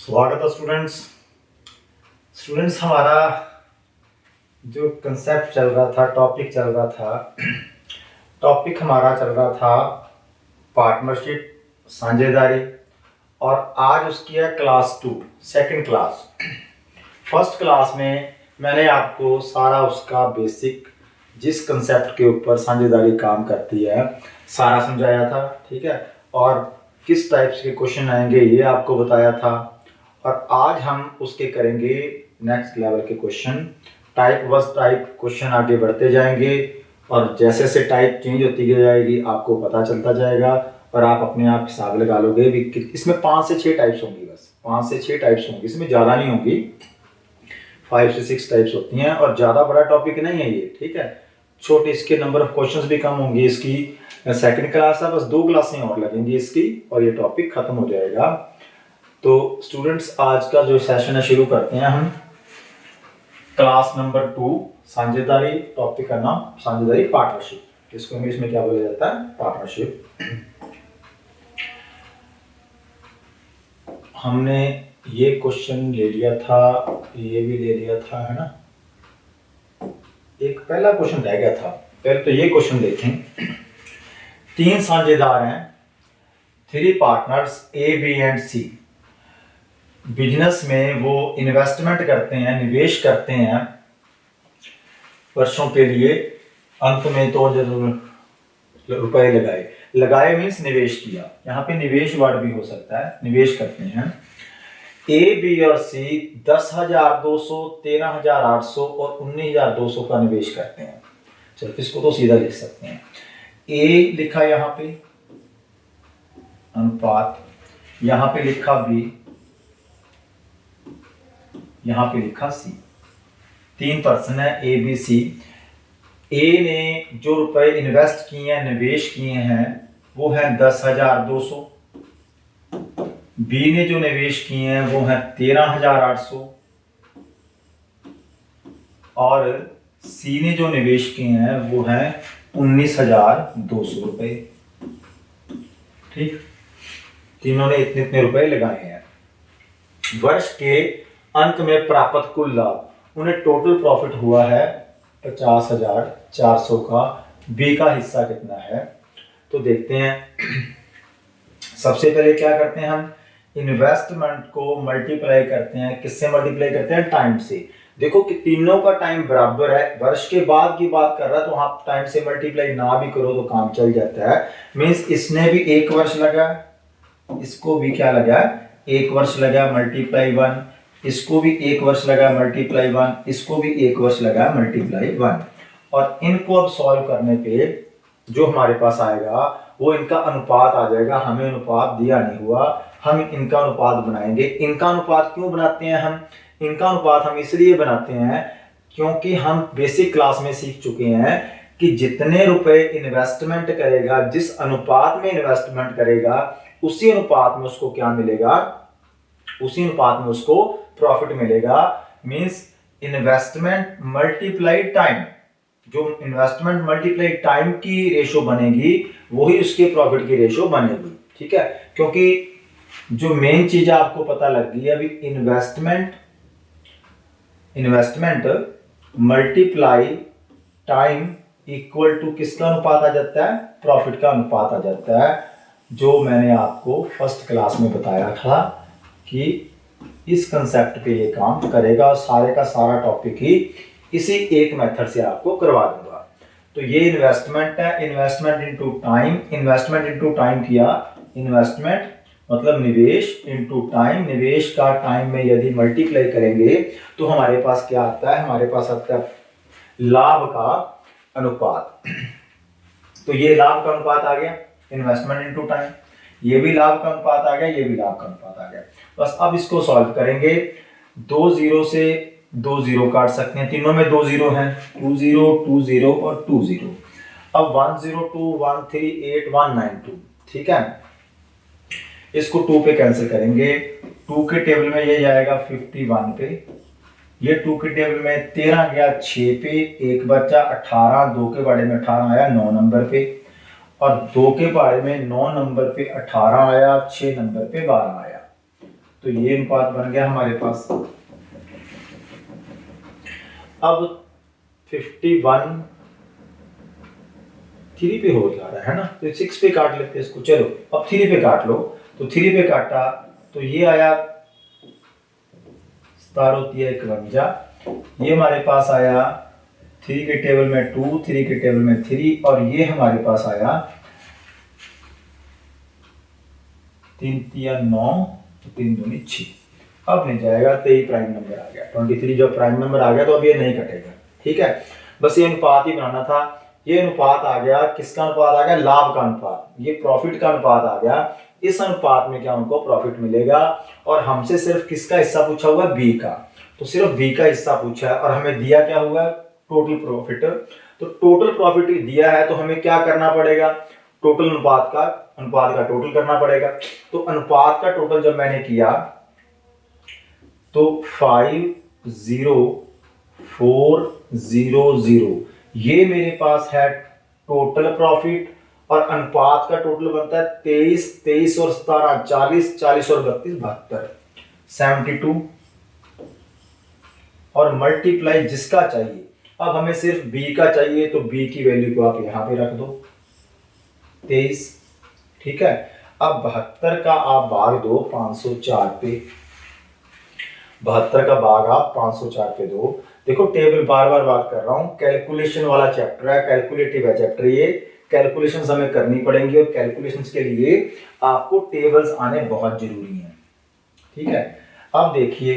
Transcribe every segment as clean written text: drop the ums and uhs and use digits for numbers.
स्वागत है स्टूडेंट्स। हमारा जो कंसेप्ट चल रहा था, टॉपिक चल रहा था, टॉपिक हमारा चल रहा था पार्टनरशिप, साझेदारी। और आज उसकी है class 2 second class. First class में मैंने आपको सारा उसका बेसिक, जिस कंसेप्ट के ऊपर साझेदारी काम करती है, सारा समझाया था। ठीक है, और किस टाइप्स के क्वेश्चन आएंगे ये आपको बताया था। और आज हम उसके करेंगे नेक्स्ट लेवल के question, type wise type question आगे बढ़ते जाएंगे। और जैसे जैसे टाइप चेंज होती जाएगी आपको पता चलता जाएगा और आप अपने आप हिसाब लगा लोगे भी। इसमें 5 से 6 टाइप्स होंगी, बस 5 से 6 टाइप्स होंगी, इसमें ज़्यादा नहीं होंगी। 5 से 6 टाइप्स होती हैं और ज़्यादा बड़ा टॉपिक नहीं है ये। ठीक है, छोटे इसके नंबर ऑफ क्वेश्चंस भी कम होंगे। इसकी सेकंड क्लास है, बस 2 क्लासें और लगेंगी इसकी और ये टॉपिक खत्म हो जाएगा। तो स्टूडेंट्स, आज का जो सेशन है शुरू करते हैं हम। क्लास नंबर 2 साझेदारी, टॉपिक का नाम साझेदारी, पार्टनरशिप। इसको इंग्लिश में क्या बोला जाता है? पार्टनरशिप। हमने ये क्वेश्चन ले लिया था, ये भी ले लिया था, है ना। एक पहला क्वेश्चन रह गया था, पहले तो ये क्वेश्चन देखें। 3 साझेदार हैं, 3 partners A, B and C. Business में वो इन्वेस्टमेंट करते हैं, निवेश करते हैं वर्षों के लिए। अंत में तो रुपए लगाए मीन्स निवेश किया। यहाँ पे निवेश वर्ड भी हो सकता है, निवेश करते हैं। ए, बी और सी 10,200, 13,800 और 19,200 का निवेश करते हैं। चलो इसको तो सीधा लिख सकते हैं। ए लिखा यहाँ पे अनुपात, यहाँ पे लिखा बी, यहाँ पे लिखा सी। 3 पर्सन है ए, बी, सी। ए ने जो रुपए इन्वेस्ट किए हैं, निवेश किए हैं, वो है 10,200। बी ने जो निवेश किए हैं वो है 13,800 और सी ने जो निवेश किए हैं वो है 19,200 रुपए। ठीक, तीनों ने इतने इतने रुपए लगाए हैं। वर्ष के अंत में प्राप्त कुल लाभ, उन्हें टोटल प्रॉफिट हुआ है 50,400 का। बी का हिस्सा कितना है? तो देखते हैं। सबसे पहले क्या करते हैं हम? इन्वेस्टमेंट को मल्टीप्लाई करते हैं। किससे मल्टीप्लाई करते हैं? टाइम से। देखो कि तीनों का टाइम बराबर है, वर्ष के बाद की बात कर रहा है, तो आप टाइम से मल्टीप्लाई ना भी करो तो काम चल जाता है। मीन्स इसने भी 1 वर्ष लगा, इसको भी क्या लगा? 1 वर्ष लगा, मल्टीप्लाई 1। इसको भी 1 वर्ष लगा, मल्टीप्लाई 1। इसको भी 1 वर्ष लगा, मल्टीप्लाई 1। और इनको अब सॉल्व करने पे जो हमारे पास आएगा वो इनका अनुपात आ जाएगा। हमें अनुपात दिया नहीं हुआ, हम इनका अनुपात बनाएंगे। इनका अनुपात क्यों बनाते हैं हम? इनका अनुपात हम इसलिए बनाते हैं क्योंकि हम बेसिक क्लास में सीख चुके हैं कि जितने रुपए इन्वेस्टमेंट करेगा, जिस अनुपात में इन्वेस्टमेंट करेगा, उसी अनुपात में उसको क्या मिलेगा? उसी अनुपात में उसको प्रॉफिट मिलेगा। मींस इन्वेस्टमेंट मल्टीप्लाई टाइम, जो इन्वेस्टमेंट मल्टीप्लाई टाइम की रेशो बनेगी वही उसके प्रॉफिट की रेशो बनेगी। ठीक है, क्योंकि जो मेन चीज आपको पता लग गई है अभी, investment multiply time equal to किसका अनुपात आ जाता है? प्रॉफिट का अनुपात आ जाता है, जो मैंने आपको फर्स्ट क्लास में बताया था कि इस कंसेप्ट पे ये काम करेगा। सारे का सारा टॉपिक ही इसी एक मेथड से आपको करवा दूंगा। तो ये इन्वेस्टमेंट है, investment into time. Investment into time किया, इन्वेस्टमेंट मतलब निवेश इनटू टाइम। निवेश का टाइम में यदि मल्टीप्लाई करेंगे तो हमारे पास क्या आता है? हमारे पास आता है लाभ का अनुपात। तो ये लाभ का अनुपात आ गया, इन्वेस्टमेंट इनटू टाइम। ये भी लाभ का अनुपात आ गया, ये भी लाभ का अनुपात आ गया। बस अब इसको सॉल्व करेंगे। 2 0 से 2 0 काट सकते हैं, तीनों में 2 0 हैं। 2 0 2 0 और 2 0। अब 1 0 2 1 3 8 1 9 2। ठीक है, इसको 2 पे कैंसिल करेंगे। 2 के टेबल में ये जाएगा 51 पे, ये 2 के टेबल में 13 गया 6 पे, एक बच्चा 18, 2 के बारे में 18 आया 9 नंबर पे, और 2 के बारे में 9 नंबर पे 18 आया, 6 नंबर पे 12 आया। तो तो ये अनुपात बन गया हमारे पास। अब 51 3 पे हो जा रहा है ना, तो 6 पे काट लेते हैं इसको। चलो अब 3 पे काट लो, तो 3 पे काटा तो ये आया 1751, ये हमारे पास आया 3 के टेबल में 2, 3 के टेबल में 3, और ये हमारे पास आया 3 3 9, 3 दूनी 6। अब नहीं जाएगा, 23 प्राइम नंबर आ गया। 23 जब प्राइम नंबर आ गया तो अब ये नहीं कटेगा, ठीक है। बस ये अनुपात ही बनाना था। ये अनुपात आ गया, किसका अनुपात आ गया? लाभ का अनुपात। ये प्रॉफिट का अनुपात आ गया। इस अनुपात में क्या उनको प्रॉफिट मिलेगा, और हमसे सिर्फ किसका हिस्सा पूछा हुआ है? बी का। तो सिर्फ बी का हिस्सा पूछा है, और हमें दिया क्या हुआ? Total profit. तो टोटल प्रॉफिट दिया है तो हमें क्या करना पड़ेगा? टोटल अनुपात का टोटल करना पड़ेगा। तो अनुपात का टोटल जब मैंने किया तो 50400, ये मेरे पास है टोटल प्रॉफिट, और अनुपात का टोटल बनता है 23, 23 और 17 40, 40 और 32 72, 72, और मल्टीप्लाई जिसका चाहिए। अब हमें सिर्फ बी का चाहिए, तो बी की वैल्यू को आप यहां पे रख दो 23, ठीक है। अब 72 का आप भाग दो 504 पे, 72 का भाग आप 504 पे दो। देखो टेबल बार बार बात कर रहा हूं, कैलकुलेशन वाला चैप्टर है, कैलकुलेटिव है चैप्टर। ये कैलकुलेशंस हमें करनी पड़ेंगी, और कैलकुलेशंस के लिए आपको टेबल्स आने बहुत जरूरी हैं, ठीक है। अब देखिए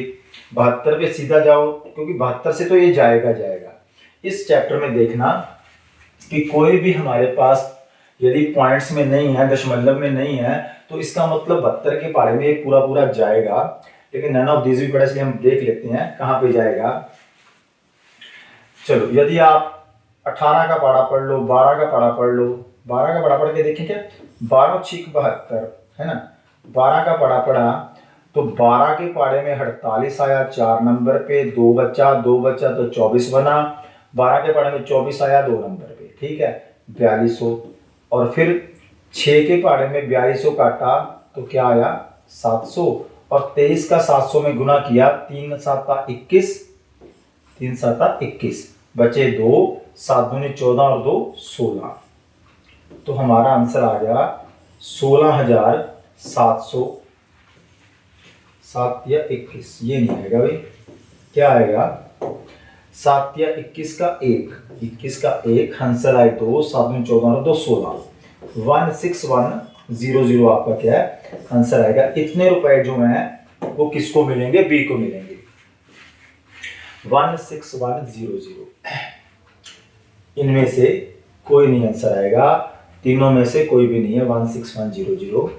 72 पे सीधा जाओ, क्योंकि 72 से तो ये जाएगा। इस चैप्टर में देखना कि कोई भी हमारे पास यदि पॉइंट्स में नहीं है, दशमलव में नहीं है, तो इसका मतलब 72 के पारे में एक पूरा जाएगा। लेकिन नन ऑफ दीज भी पड़ा, इसलिए हम देख लेते हैं कहां पे जाएगा। चलो यदि आप 18 का पारा पढ़ लो, 12 का पारा पढ़ लो, 12 का पारा पढ़ के देखें क्या, 12 6 72 है ना। 12 का पारा पढ़ा तो 12 के पारे में 48 आया 4 नंबर पे, 2 बचा तो 24 बना। 12 के पारे में 24 आया 2 नंबर पे, ठीक है, 4200। और फिर 6 के पारे में 4200 काटा तो क्या आया 700, और 23 का 700 में गुना किया, 3 7 21, 3 7 21, बचे 2, 7 दूनी 14 और 2 16। तो हमारा आंसर आ गया 16,700। 7 या 21, ये नहीं आएगा भाई, क्या आएगा? 7 या 21 का 1, 21 का 1, आंसर आए 2, 7 दूनी 14 और 2 16। 16100 आपका क्या है आंसर आएगा। इतने रुपए जो हैं वो किसको मिलेंगे? बी को मिलेंगे। 16100, इनमें से कोई नहीं आंसर आएगा, तीनों में से कोई भी नहीं है। 16100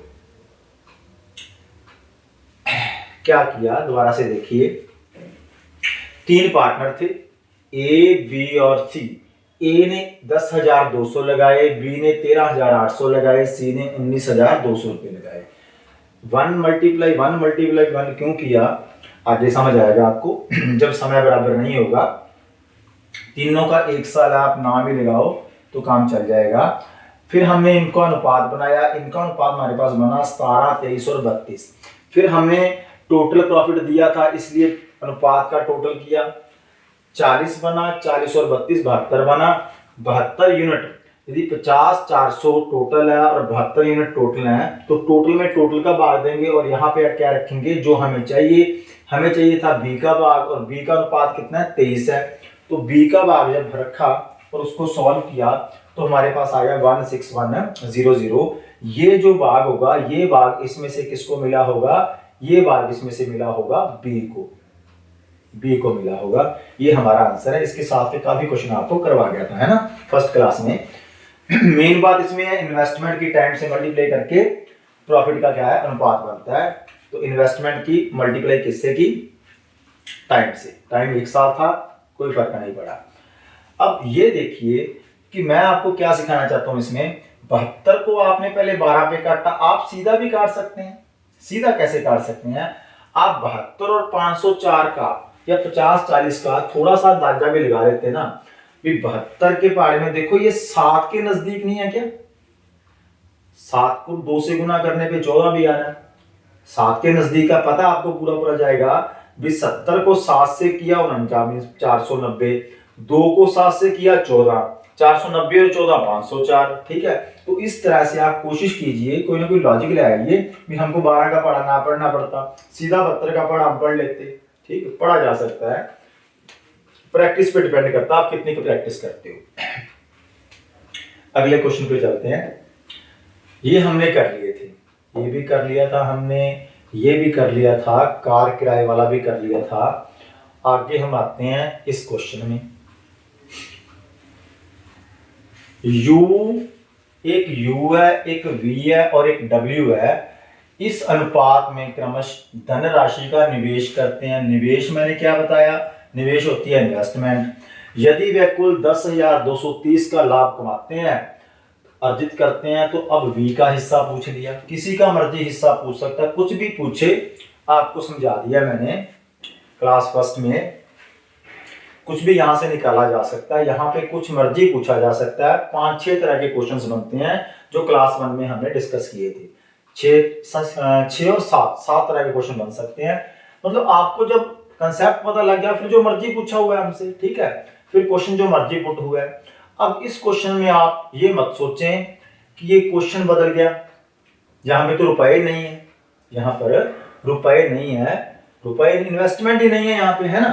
क्या किया, दोबारा से देखिए। 3 पार्टनर थे, ए बी और सी। ए ने 10,200 लगाए, बी ने 13,800 लगाए, सी ने 19,200 रुपए लगाए। 1 × 1 क्यों किया आगे समझ आएगा आपको जब समय बराबर नहीं होगा। तीनों का एक साल आप नाम ही लगाओ तो काम चल जाएगा। फिर हमने इनका अनुपात बनाया, इनका अनुपात हमारे पास बना 17, 23 और 32। फिर हमने टोटल प्रॉफिट दिया था, इसलिए अनुपात का टोटल किया, 40 बना, 40 और 32 72 बना। 72 यूनिट, यदि 50 400 टोटल है और 72 यूनिट टोटल है, तो टोटल में टोटल का भाग देंगे, और यहाँ पे क्या रखेंगे जो हमें चाहिए। हमें चाहिए था बी का भाग, और बी का अनुपात कितना है 23 है। तो बी का भाग जब रखा और उसको सॉल्व किया तो हमारे पास आ गया 16100। ये जो भाग होगा, ये भाग इसमें से किसको मिला होगा? ये भाग इसमें से मिला होगा बी को मिला होगा। ये हमारा आंसर है। इसके साथ काफी क्वेश्चन आपको करवा गया था, है ना, फर्स्ट क्लास में। मेन बात इसमें है इन्वेस्टमेंट की टाइम से मल्टीप्लाई करके प्रॉफिट का क्या है अनुपात बनता है। तो इन्वेस्टमेंट की मल्टीप्लाई किससे की? टाइम से। टाइम एक साल था, कोई फर्क नहीं पड़ा। अब ये देखिए कि मैं आपको क्या सिखाना चाहता हूं इसमें। 72 को आपने पहले 12 पे काटा, आप सीधा भी काट सकते हैं। सीधा कैसे काट सकते हैं? आप 72 और 504 का या 50 40 का थोड़ा सा अंदाजा भी लगा लेते हैं ना। 72 के पारे में देखो ये 7 के नजदीक नहीं है क्या? 7 को 2 से गुना करने पे 14 भी आ रहा है। 7 के नजदीक का पता आपको पूरा पूरा जाएगा भी। 70 को 7 से किया 49, 490। 2 को 7 से किया 14, 490 और 14 504। ठीक है, तो इस तरह से आप कोशिश कीजिए, कोई ना कोई लॉजिक लगाइए भी। हमको 12 का पढ़ा ना पढ़ना पड़ता, सीधा 72 का पढ़ा हम पढ़ लेते। ठीक है, पढ़ा जा सकता है, प्रैक्टिस पे डिपेंड करता है आप कितनी की प्रैक्टिस करते हो। अगले क्वेश्चन पे चलते हैं। ये हमने कर लिए थे, ये भी कर लिया था हमने, ये भी कर लिया था, कार किराए वाला भी कर लिया था। आगे हम आते हैं इस क्वेश्चन में। एक U है, एक V है और एक W है। इस अनुपात में क्रमशः धनराशि का निवेश करते हैं। निवेश मैंने क्या बताया, निवेश होती है इन्वेस्टमेंट। यदि वे कुल 10,230 का लाभ कमाते हैं, अर्जित करते हैं, तो अब V का हिस्सा पूछ लिया। किसी का मर्जी हिस्सा पूछ सकता है, कुछ भी पूछे, आपको समझा दिया मैंने क्लास फर्स्ट में। कुछ भी यहां से निकाला जा सकता है, यहाँ पे कुछ मर्जी पूछा जा सकता है। 5-6 तरह के क्वेश्चंस बनते हैं जो क्लास 1 में हमने डिस्कस किए थे। 6 और 7 तरह के क्वेश्चन बन सकते हैं। मतलब आपको जब कंसेप्ट पता लग गया, फिर जो मर्जी पूछा हुआ है हमसे, ठीक है, फिर क्वेश्चन जो मर्जी पुट हुआ है। अब इस क्वेश्चन में आप ये मत सोचें कि ये क्वेश्चन बदल गया, यहाँ पे तो रुपए नहीं है, यहाँ पर रुपए नहीं है, रुपए इन्वेस्टमेंट ही नहीं है यहाँ पे, है ना।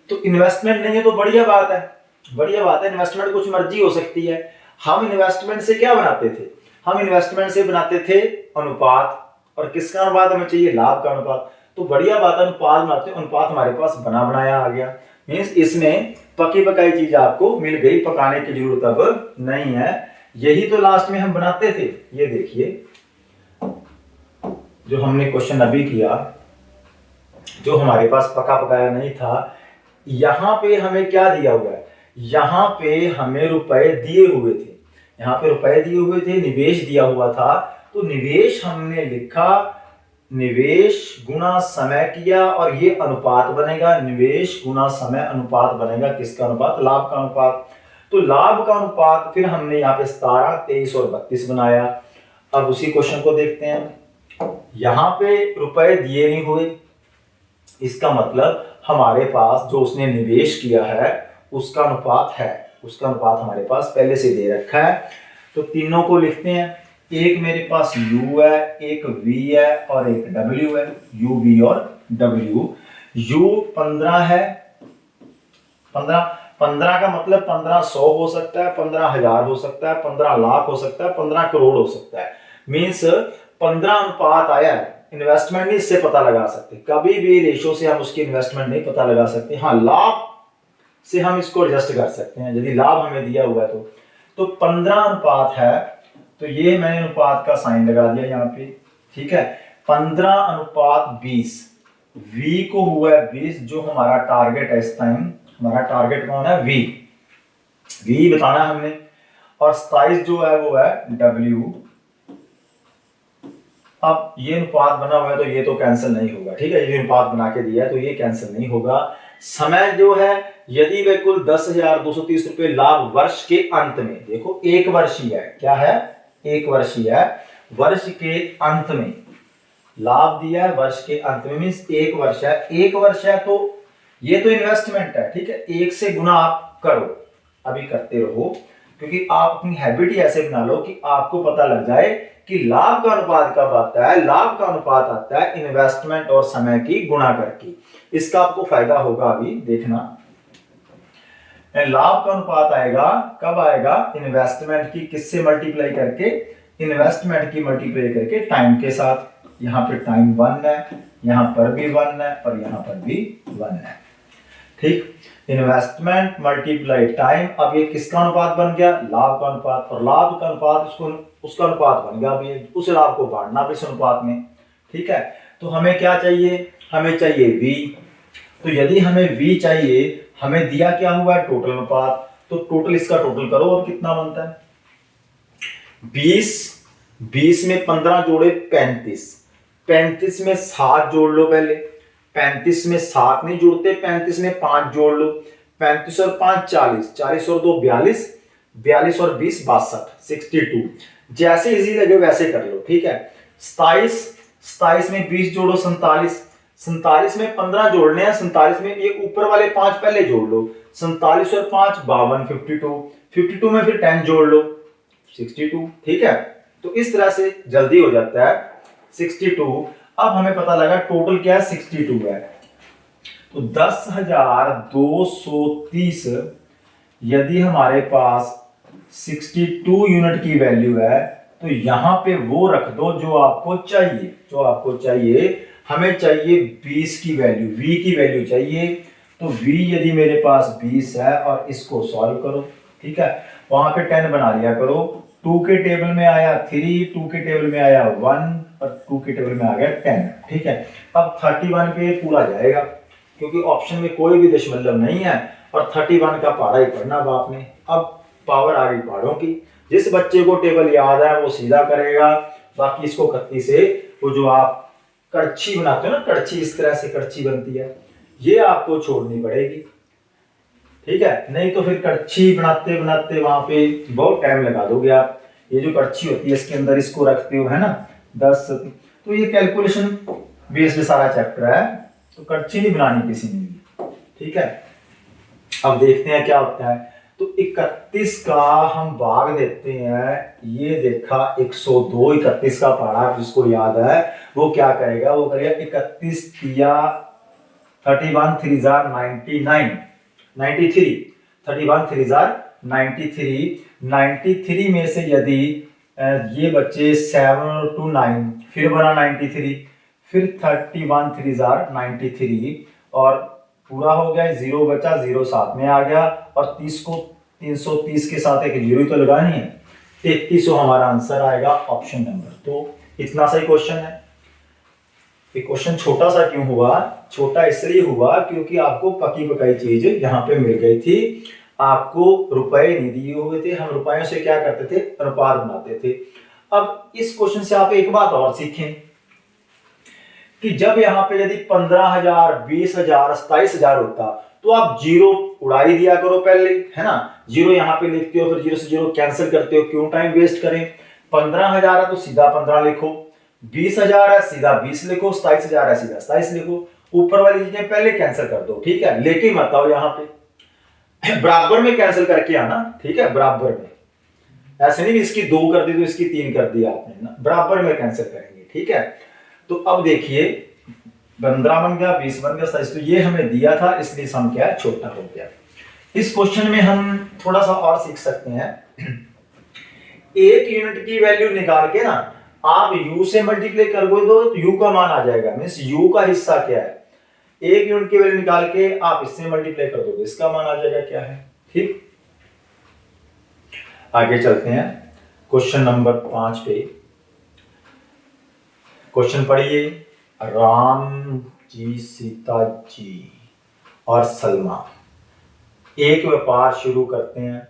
तो इन्वेस्टमेंट नहीं है तो बढ़िया बात है, बढ़िया बात है। इन्वेस्टमेंट कुछ मर्जी हो सकती है। हम इन्वेस्टमेंट से क्या बनाते थे, हम इन्वेस्टमेंट से बनाते थे अनुपात। और किसका अनुपात हमें चाहिए, लाभ का अनुपात। तो बढ़िया बात है, अनुपात बनाते, अनुपात हमारे पास बना बनाया आ गया। मीन्स इसमें पकी पकाई चीज आपको मिल गई, पकाने की जरूरत अब नहीं है। यही तो लास्ट में हम बनाते थे। ये देखिए जो हमने क्वेश्चन अभी किया, जो हमारे पास पका पकाया नहीं था, यहां पे हमें क्या दिया हुआ है, यहां पे हमें रुपए दिए हुए थे, यहां पे रुपए दिए हुए थे, निवेश दिया हुआ था। तो निवेश हमने लिखा, निवेश गुना समय किया, और ये अनुपात बनेगा, निवेश गुना समय अनुपात बनेगा। किसका अनुपात, लाभ का अनुपात। तो लाभ का अनुपात फिर हमने यहाँ पे 17, 23 और 32 बनाया। अब उसी क्वेश्चन को देखते हैं। यहां पे रुपए दिए नहीं हुए, इसका मतलब हमारे पास जो उसने निवेश किया है उसका अनुपात है, उसका अनुपात हमारे पास पहले से दे रखा है। तो तीनों को लिखते हैं। एक मेरे पास U है, एक V है और एक W है, U, V और W। U 15 है, 15 का मतलब 1500 हो सकता है, 15,000 हो सकता है, 15 लाख हो सकता है, 15 करोड़ हो सकता है। मीन्स 15 अनुपात आया है। इन्वेस्टमेंट नहीं इससे पता लगा सकते, कभी भी रेशो से हम उसकी इन्वेस्टमेंट नहीं पता लगा सकते। हाँ, लाभ से हम इसको एडजस्ट कर सकते हैं, यदि लाभ हमें दिया हुआ है तो 15 अनुपात है। तो ये मैंने अनुपात का साइन लगा दिया यहाँ पे, ठीक है। 15 अनुपात 20, V को हुआ है 20, जो हमारा टारगेट है इस टाइम। हमारा टारगेट कौन है, V बताना हमने। और 27 जो है वो है W। अब ये अनुपात बना हुआ है तो ये तो कैंसिल नहीं होगा, ठीक है। ये अनुपात बना के दिया है तो ये कैंसिल नहीं होगा। समय जो है, यदि वे कुल 10,230 रुपए लाभ वर्ष के अंत में, देखो एक वर्ष ही है, क्या है, एक वर्ष ही है, वर्ष के अंत में लाभ दिया है, वर्ष के अंत में मीन्स एक वर्ष है। एक वर्ष है तो ये तो इन्वेस्टमेंट है, ठीक है। 1 से गुना आप करो, अभी करते रहो, क्योंकि आप अपनी हैबिट ही ऐसे बना लो कि आपको पता लग जाए कि लाभ का अनुपात कब आता है। लाभ का अनुपात आता है इन्वेस्टमेंट और समय की गुणा करके। इसका आपको फायदा होगा, अभी देखना। लाभ का अनुपात आएगा, कब आएगा, इन्वेस्टमेंट की किससे मल्टीप्लाई करके, इन्वेस्टमेंट की मल्टीप्लाई करके टाइम के साथ। यहाँ पे टाइम 1 है, यहाँ पर भी 1 है और यहाँ पर भी 1 है, ठीक। Investment multiply time. अब ये किसका अनुपात बन गया, लाभ का अनुपात। और लाभ का अनुपात उसका अनुपात बन गया, अभी उस लाभ को बांटना इस अनुपात में, ठीक है। तो हमें क्या चाहिए, हमें चाहिए V। तो यदि हमें V चाहिए, हमें दिया क्या हुआ है, टोटल अनुपात। तो टोटल इसका टोटल करो, और कितना बनता है 20 में 15 जोड़े 35 में 7 जोड़ लो पहले। 35 में 7 नहीं जुड़ते, 35 में 5 जोड़ लो। 35 और 5 40, 40 और 2 42, 42 और 20 62, 62। जैसे इजी लगे वैसे कर लो, ठीक है। 27 27 में 20 जोड़ो 47, 47 में 15 जोड़ने हैं, 47 में ये ऊपर वाले 5 पहले जोड़ लो, 47 और 5 52, 52, 52 में फिर 10 जोड़ लो 62। ठीक है, तो इस तरह से जल्दी हो जाता है 62। अब हमें पता लगा टोटल क्या है 62 है, तो 10,230 यदि हमारे पास 62 यूनिट की वैल्यू है तो यहां पे वो रख दो जो आपको चाहिए, जो आपको चाहिए। हमें चाहिए 20 की वैल्यू, v की वैल्यू चाहिए, तो v यदि मेरे पास 20 है और इसको सॉल्व करो। ठीक है, वहां पे 10 बना लिया करो, 2 के टेबल में आया 3, 2 के टेबल में आया 1 और 2 के टेबल में आ गया 10। ठीक है, अब 31 पे पूरा जाएगा क्योंकि ऑप्शन में कोई भी दशमलव नहीं है और 31 का पहाड़ा ही पढ़ना बाप ने। अब पावर आ गई पहाड़ों की, जिस बच्चे को टेबल याद है वो सीधा करेगा, बाकी इसको खत्ती से वो जो आप कड़छी बनाते हो ना, कड़छी इस तरह से कड़छी बनती है, ये आपको छोड़नी पड़ेगी। ठीक है, नहीं तो फिर कड़छी बनाते बनाते वहां पे बहुत टाइम लगा दोगे आप। ये जो कड़छी होती है इसके अंदर इसको रखते हो है ना 10, तो ये कैलकुलेशन बेस्ड सारा चैप्टर है, तो कड़छी नहीं बनानी किसी ने भी। ठीक है, अब देखते हैं क्या होता है। तो 31 का हम भाग देते हैं, ये देखा 102, 31 का पहाड़ा जिसको याद है वो क्या करेगा, वो करेगा 31 तिया 31 3 99, 93, 31 3 93, 93 में से यदि ये बच्चे 7 to 9, फिर बना 93, फिर 31 3 93 और पूरा हो गया, 0 बचा, 0 साथ में आ गया और 30 को 330 के साथ एक जीरो ही तो लगानी है, 3300 हमारा आंसर आएगा ऑप्शन नंबर। तो इतना सही क्वेश्चन है। ये क्वेश्चन छोटा सा क्यों हुआ, छोटा इसलिए हुआ क्योंकि आपको पकी पकाई चीज यहाँ पे मिल गई थी, आपको रुपए नहीं दिए हुए थे, हम रुपयों से क्या करते थे, अनुपात बनाते थे। अब इस क्वेश्चन से आप एक बात और सीखें कि जब यहाँ पे यदि 15,000, 20,000, 27,000 होता तो आप जीरो उड़ा ही दिया करो पहले, है ना। जीरो यहाँ पे लिखते हो, फिर जीरो से जीरो कैंसिल करते हो, क्यों टाइम वेस्ट करें। 15,000 है तो सीधा 15 लिखो, 20,000 है सीधा 20 लिखो, 27,000 है सीधा 27 लिखो, ऊपर वाली चीजें पहले कैंसिल कर दो। ठीक है, लेके मत आओ यहाँ पे, बराबर में कैंसिल करके आना। ठीक है, बराबर में, ऐसे नहीं इसकी 2 कर दी तो इसकी 3 कर दिया आपने ना, बराबर में कैंसिल करेंगे। ठीक है, तो अब देखिए 15 बन गया, 20 बन गया, 27, तो ये हमें दिया था इसलिए सम क्या है, छोटा हो गया। इस क्वेश्चन में हम थोड़ा सा और सीख सकते हैं। एक यूनिट की वैल्यू निकाल के ना आप u से मल्टीप्लाई कर दो तो u का मान आ जाएगा, मींस u का हिस्सा क्या है, एक यूनिट की वैल्यू निकाल के आप इससे मल्टीप्लाई कर दोगे, इसका मान आ जाएगा क्या है। ठीक, आगे चलते हैं क्वेश्चन नंबर 5 पे। क्वेश्चन पढ़िए, राम जी, सीता जी और सलमा एक व्यापार शुरू करते हैं।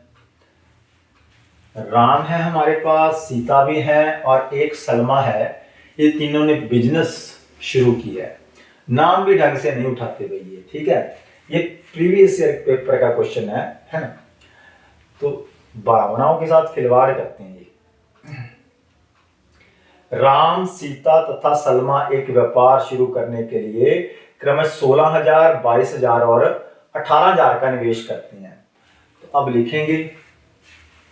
राम है हमारे पास, सीता भी है और एक सलमा है, ये तीनों ने बिजनेस शुरू किया है। नाम भी ढंग से नहीं उठाते भाई ये। ठीक है, ये प्रीवियस ईयर पेपर का क्वेश्चन है ना, तो भावनाओं के साथ खिलवाड़ करते हैं ये। राम, सीता तथा सलमा एक व्यापार शुरू करने के लिए क्रमशः 16,000, 22,000 और 18,000 का निवेश करते हैं। तो अब लिखेंगे,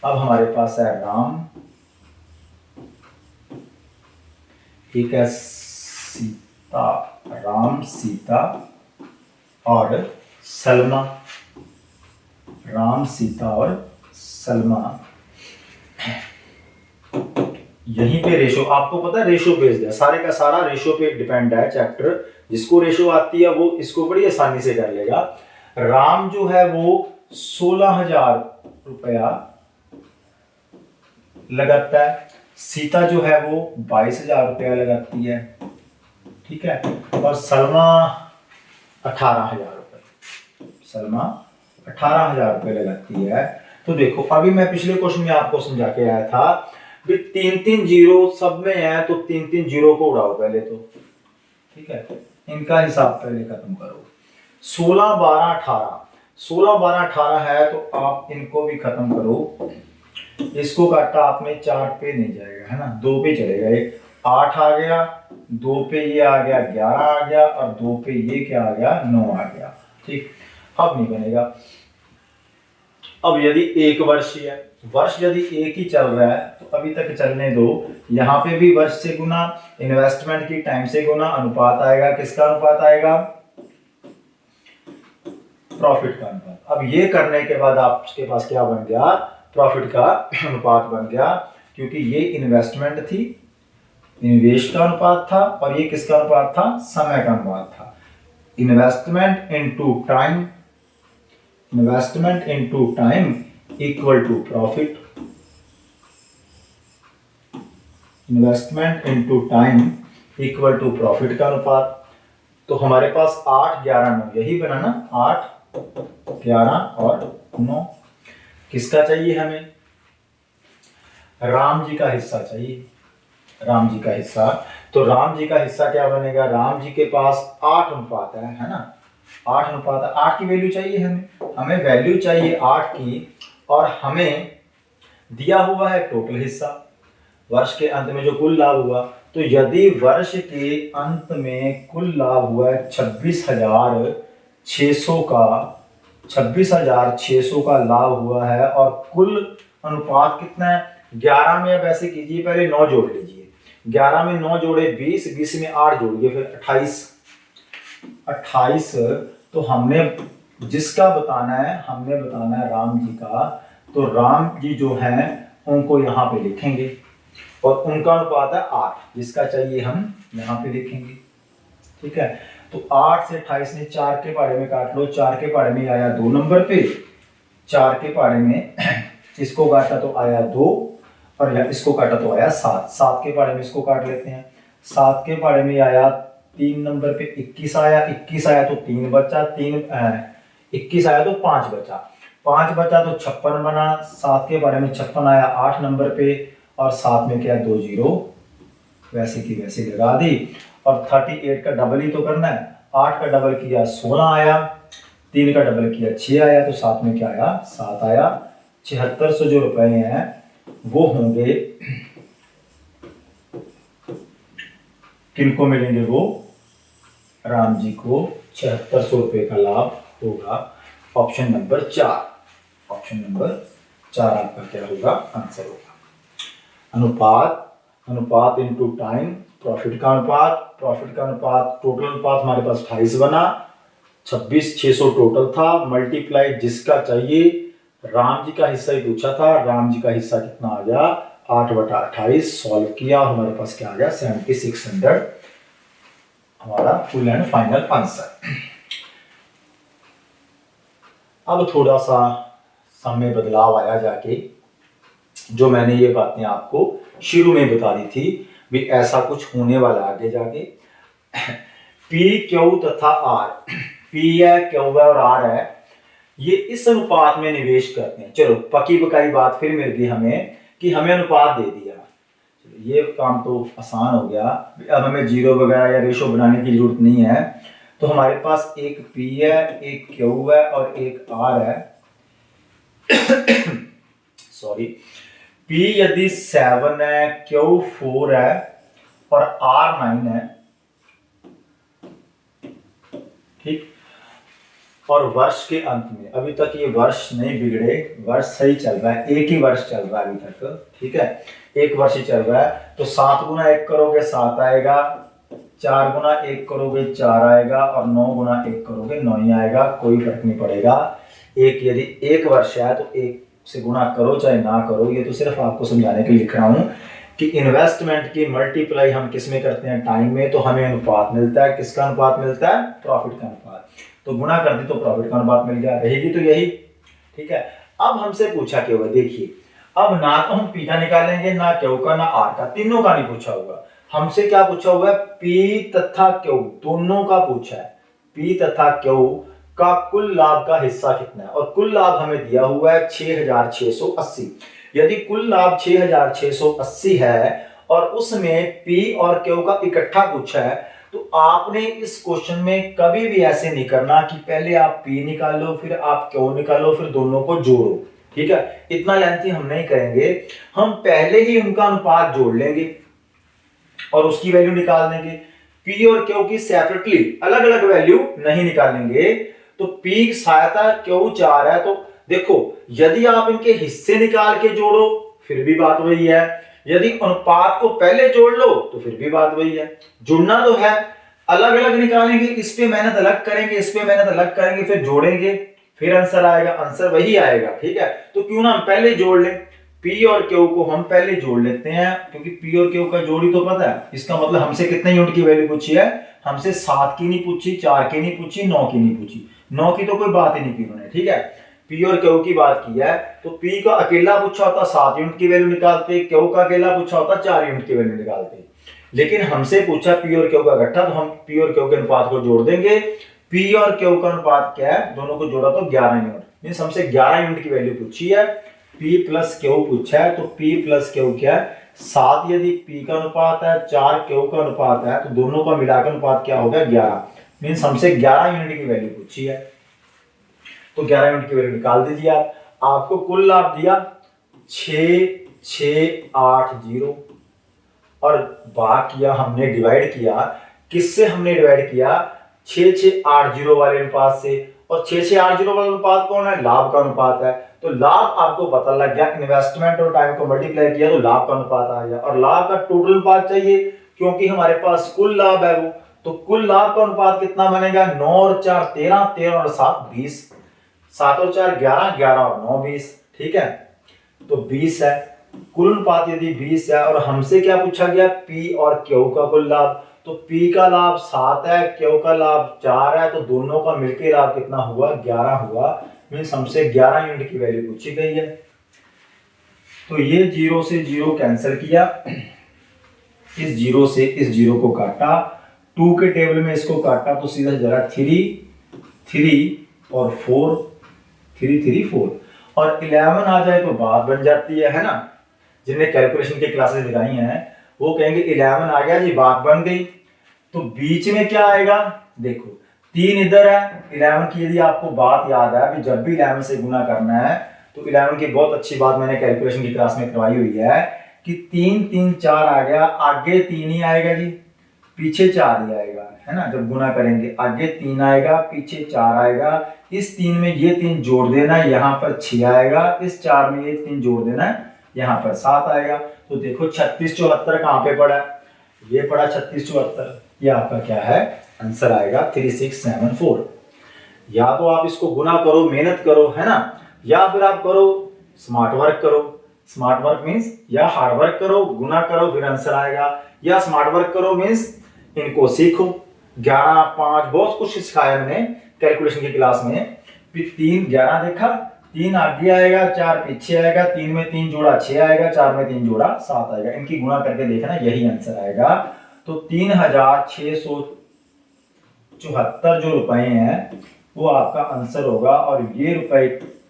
अब हमारे पास है राम, ठीक है, सीता, राम, सीता और सलमा, राम, सीता और सलमा। यहीं पे रेशो, आपको पता है रेशो बेस्ड है, सारे का सारा रेशो पे डिपेंड है चैप्टर। जिसको रेशो आती है वो इसको बड़ी आसानी से कर लेगा। राम जो है वो 16,000 रुपया लगाता है, सीता जो है वो 22,000 रुपया लगाती है। ठीक है, और सलमा 18,000 रुपये, सलमा 18,000 रुपये लगाती है। तो देखो अभी मैं पिछले क्वेश्चन में आपको समझा के आया था भी 3-3 जीरो सब में है, तो 3-3 जीरो को उड़ाओ पहले तो। ठीक है, इनका हिसाब पहले खत्म करो। 16, 12, 18, 16, 12, 18 है तो आप इनको भी खत्म करो। इसको काटा आपने 4 पे नहीं जाएगा, है ना, 2 पे चलेगा, एक 8 आ गया, 2 पे ये आ गया 11 आ गया, और 2 पे ये क्या आ गया 9 आ गया। ठीक, अब नहीं बनेगा। अब यदि एक वर्ष है, वर्ष यदि एक ही चल रहा है तो अभी तक चलने दो, यहाँ पे भी वर्ष से गुना, इन्वेस्टमेंट की टाइम से गुना, अनुपात आएगा, किसका अनुपात आएगा, प्रॉफिट का अनुपात। अब ये करने के बाद आपके पास क्या बन गया, प्रॉफिट का अनुपात बन गया, क्योंकि ये इन्वेस्टमेंट थी, निवेश का अनुपात था, और ये किसका अनुपात था, समय का अनुपात था। Investment into time, investment into time equal to profit, investment into time equal to profit का अनुपात। तो हमारे पास 8, 11, 9 यही बना ना, 8, 11 और 9। किसका चाहिए हमें, राम जी का हिस्सा चाहिए, राम जी का हिस्सा। तो राम जी का हिस्सा क्या बनेगा, राम जी के पास 8 अनुपात है ना, 8 अनुपात है, 8 की वैल्यू चाहिए हमें, हमें वैल्यू चाहिए 8 की, और हमें दिया हुआ है टोटल हिस्सा, वर्ष के अंत में जो कुल लाभ हुआ। तो यदि वर्ष के अंत में कुल लाभ हुआ है 26,600 का, 26,600 का लाभ हुआ है, और कुल अनुपात कितना है, 11 में अब ऐसे कीजिए, पहले 9 जोड़ लीजिए, 11 में 9 जोड़े 20, 20 में 8 जोड़िए, फिर 28, 28। तो हमने जिसका बताना है, हमने बताना है राम जी का, तो राम जी जो हैं उनको यहाँ पे लिखेंगे, और उनका अनुपात है 8, जिसका चाहिए हम यहाँ पे लिखेंगे। ठीक है, तो 8 से 28 ने 4 के पाड़े में काट लो, 4 के पाड़े में आया 2 नंबर पे, 4 के पाड़े में इसको काटा तो आया 2, और इसको काटा तो आया 7, 7 के पाड़े में इसको काट लेते हैं, 7 के पाड़े में आया 3 नंबर पे 21 आया, 21 आया तो 3 बचा, 21 आया तो 5 बचा, 5 बचा तो 56 बना, 7 के बारे में 56 आया 8 नंबर पे, और 7 में क्या 2 जीरो वैसे की वैसे लगा दी, और 38 का डबल ही तो करना है, 8 का डबल किया 16 आया, 3 का डबल किया 6 आया, तो 7 में क्या आया 7 आया। 7600 जो रुपए हैं वो होंगे, किनको मिलेंगे, वो राम जी को 7600 रुपए का लाभ होगा। ऑप्शन नंबर 4, ऑप्शन नंबर 4 आपका क्या होगा, आंसर होगा। अनुपात, अनुपात इनटू टाइम, प्रॉफिट का अनुपात, प्रॉफिट का अनुपात, टोटल अनुपात हमारे पास 28 बना, 26,600 टोटल था, मल्टीप्लाई जिसका चाहिए, राम जी का हिस्सा ही पूछा था, राम जी का हिस्सा कितना आ गया 8/28, सॉल्व किया, और हमारे पास क्या आ गया 7600, हमारा फुल एंड फाइनल आंसर। अब थोड़ा सा सम में बदलाव आया जाके, जो मैंने ये बातें आपको शुरू में बता दी थी भी ऐसा कुछ होने वाला आगे जाके। पी, क्यू तथा आर, पी है, क्यू है और आर है, ये इस अनुपात में निवेश करते हैं। चलो पक्की पकाई बात फिर मिल गई हमें कि हमें अनुपात दे दिया, ये काम तो आसान हो गया, अब हमें जीरो वगैरह या रेशो बनाने की जरूरत नहीं है। तो हमारे पास एक पी है, एक क्यू है और एक आर है। सॉरी, पी यदि 7 है, क्यू 4 है और आर 9 है, ठीक। और वर्ष के अंत में, अभी तक ये वर्ष नहीं बिगड़े, वर्ष सही चल रहा है, एक ही वर्ष चल रहा है अभी तक, ठीक है, एक वर्ष ही चल रहा है। तो 7 गुना 1 करोगे 7 आएगा, 4 गुना 1 करोगे 4 आएगा, और 9 गुना 1 करोगे 9 ही आएगा, कोई फर्क नहीं पड़ेगा। एक यदि एक वर्ष है तो 1 से गुना करो चाहे ना करो, ये तो सिर्फ आपको समझाने के लिए लिख रहा हूं कि इन्वेस्टमेंट की मल्टीप्लाई हम किस में करते हैं, टाइम में, तो हमें अनुपात मिलता है, किसका अनुपात मिलता है, प्रॉफिट का अनुपात। तो गुना कर दी तो प्रॉफिट का अनुपात मिल गया, रहेगी तो यही, ठीक है। अब हमसे पूछा क्या हुआ, देखिए, अब ना तो हम पी का निकालेंगे, ना क्यू का, ना आर का, तीनों का नहीं पूछा हुआ। हमसे क्या पूछा हुआ है, पी तथा क्यू दोनों का पूछा है, पी तथा क्यू का कुल लाभ का हिस्सा कितना है, और कुल लाभ हमें दिया हुआ है 6,680। यदि कुल लाभ 6,680 है और उसमें पी और क्यू का इकट्ठा पूछा है, तो आपने इस क्वेश्चन में कभी भी ऐसे नहीं करना कि पहले आप पी निकालो फिर आप क्यू निकालो फिर दोनों को जोड़ो, ठीक है। इतना लेंथी हम नहीं करेंगे, हम पहले ही उनका अनुपात जोड़ लेंगे, और उसकी वैल्यू निकाल देंगे। पी और क्यू की सेपरेटली अलग अलग वैल्यू नहीं निकालेंगे। तो पी सहायता क्यू 4 है, तो देखो यदि आप इनके हिस्से निकाल के जोड़ो फिर भी बात वही है, यदि अनुपात को पहले जोड़ लो तो फिर भी बात वही है। जुड़ना तो है, अलग अलग निकालेंगे, इस पे मेहनत अलग करेंगे, इस पे मेहनत अलग करेंगे, फिर जोड़ेंगे, फिर आंसर आएगा, आंसर वही आएगा। ठीक है, तो क्यों ना हम पहले जोड़ लें, पी और क्यू को हम पहले जोड़ लेते हैं, क्योंकि पी और क्यू का जोड़ी तो पता है। इसका मतलब हमसे कितने यूनिट की वैल्यू पूछी है, हमसे 7 की नहीं पूछी, 4 की नहीं पूछी, 9 की नहीं पूछी, 9 की तो कोई बात ही नहीं की उन्होंने। ठीक है, पी और क्यू की बात की है, तो पी का अकेला पूछा होता 7 यूनिट की वैल्यू निकालते, क्यू का अकेला पूछा होता 4 यूनिट की वैल्यू निकालते, लेकिन हमसे पूछा पी और क्यू का इकट्ठा, तो हम पी और क्यू के अनुपात को जोड़ देंगे। पी और क्यू का अनुपात क्या है, दोनों को जोड़ा तो 11 यूनिट, मींस हमसे 11 यूनिट की वैल्यू पूछी है। P प्लस क्यू पूछा है, तो P प्लस क्यू क्या है, 7 यदि P का अनुपात है, 4 क्यू का अनुपात है, तो दोनों का मिलाकर अनुपात क्या होगा 11, मींस हमसे 11 यूनिट की वैल्यू पूछी है। तो 11 यूनिट की वैल्यू निकाल दीजिए आप। आपको कुल लाभ दिया 6680 और भाग किया हमने, डिवाइड किया, किससे हमने डिवाइड किया, 6680 वाले अनुपात से। और 6680 वाला अनुपात कौन है, लाभ का अनुपात है। तो लाभ आपको पता लग गया, इन्वेस्टमेंट और टाइम को मल्टीप्लाई किया तो लाभ का अनुपात आ गया। और लाभ का टोटल अनुपात चाहिए क्योंकि हमारे पास कुल लाभ है वो, तो कुल लाभ का अनुपात कितना बनेगा, 9 और 4 13, 13 और 7 20, 7 और 4 11, 11 और 9 20। ठीक है, तो 20 है कुल अनुपात। यदि 20 है और हमसे क्या पूछा गया, पी और क्यू का कुल लाभ, तो पी का लाभ 7 है, क्यू का लाभ 4 है, तो दोनों का मिलकर लाभ कितना हुआ, 11 हुआ, मींस हमसे 11 यूनिट की वैल्यू पूछी गई है। तो ये 0 से 0 कैंसिल किया, इस 0 से इस 0 को काटा, 2 के टेबल में इसको काटा तो सीधा जरा 3 3 और 4, 3 3 4 और 11 आ जाए तो बात बन जाती है ना। जिन्हें कैलकुलेशन की क्लासेस दिखाई हैं वो कहेंगे 11 आ गया जी, बात बन गई। तो बीच में क्या आएगा, देखो 3 इधर है, 11 की यदि आपको बात याद है कि जब भी 11 से गुना करना है तो 11 की बहुत अच्छी बात मैंने कैलकुलेशन की क्लास में करवाई हुई है कि 3 3 4 आ गया, आगे 3 ही आएगा जी, पीछे 4 ही आएगा, है ना। जब गुना करेंगे आगे 3 आएगा, पीछे 4 आएगा, इस 3 में ये 3 जोड़ देना, यहाँ पर 6 आएगा, इस 4 में ये 3 जोड़ देना, यहाँ पर 7 आएगा। तो देखो 36 74 कहाँ पे पड़ा, ये पड़ा 36 74, ये आपका क्या है, आंसर आएगा 3674। या तो आप इसको गुना करो, मेहनत करो, है ना, या फिर आप करो स्मार्ट वर्क करो। स्मार्ट वर्क मीन्स या हार्ड वर्क करो, गुना करो फिर आंसर आएगा, या स्मार्ट वर्क करो मीन्स इनको सीखो। 11 5 बहुत कुछ सिखाया मैंने कैलकुलेशन की क्लास में। फिर 3 11 देखा, 3 आगे आएगा, 4 पीछे आएगा, 3 में 3 जोड़ा 6 आएगा, 4 में 3 जोड़ा 7 आएगा, इनकी गुणा करके देखना यही आंसर आएगा। तो 3674 जो रुपए हैं वो आपका आंसर होगा। और ये रुपए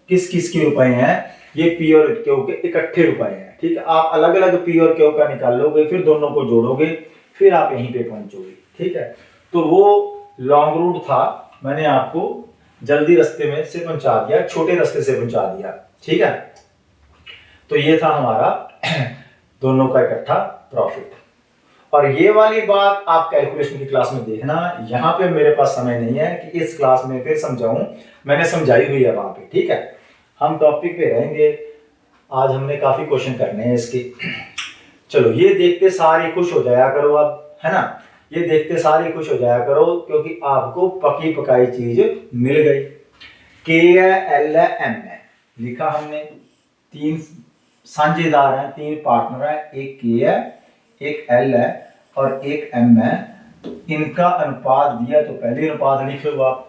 किस किस के रुपए हैं, ये पी और क्यू के इकट्ठे रुपए हैं। ठीक है, आप अलग अलग पी और क्यू का निकाल लोगे, फिर दोनों को जोड़ोगे, फिर आप यहीं पे पहुंचोगे। ठीक है, तो वो लॉन्ग रूट था, मैंने आपको जल्दी रास्ते में से पहुंचा दिया, छोटे रास्ते से पहुंचा दिया। ठीक है, तो ये था हमारा दोनों का इकट्ठा प्रॉफिट। और ये वाली बात आप कैलकुलेशन की क्लास में देखना, यहां पे मेरे पास समय नहीं है कि इस क्लास में फिर समझाऊं, मैंने समझाई हुई है वहां पे। ठीक है, हम टॉपिक पे रहेंगे, आज हमने काफी क्वेश्चन करने हैं इसके। चलो ये देखते सारे खुश हो जाया करो अब, है ना, ये देखते सारे खुश हो जाया करो क्योंकि आपको पकी पकाई चीज मिल गई। के है, एल है, एम है, लिखा हमने, 3 साझेदार हैं, 3 पार्टनर है, एक के है, एक एल है और एक एम है। तो इनका अनुपात दिया तो पहले अनुपात लिख लो आप,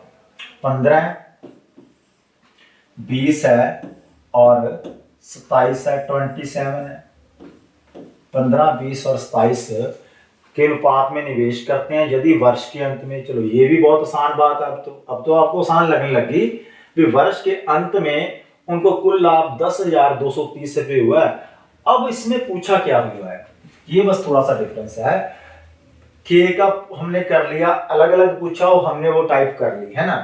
15 है, 20 है और 27 है, 27 है। 15 20 और 27 के अनुपात में निवेश करते हैं यदि वर्ष के अंत में। चलो ये भी बहुत आसान बात है, अब तो आपको आसान लगने लगी कि वर्ष के अंत में उनको कुल लाभ 10,230 रुपये हुआ है। अब इसमें पूछा क्या हुआ है, ये बस थोड़ा सा डिफरेंस है। के का हमने कर लिया, अलग अलग पूछा और हमने वो टाइप कर ली, है ना।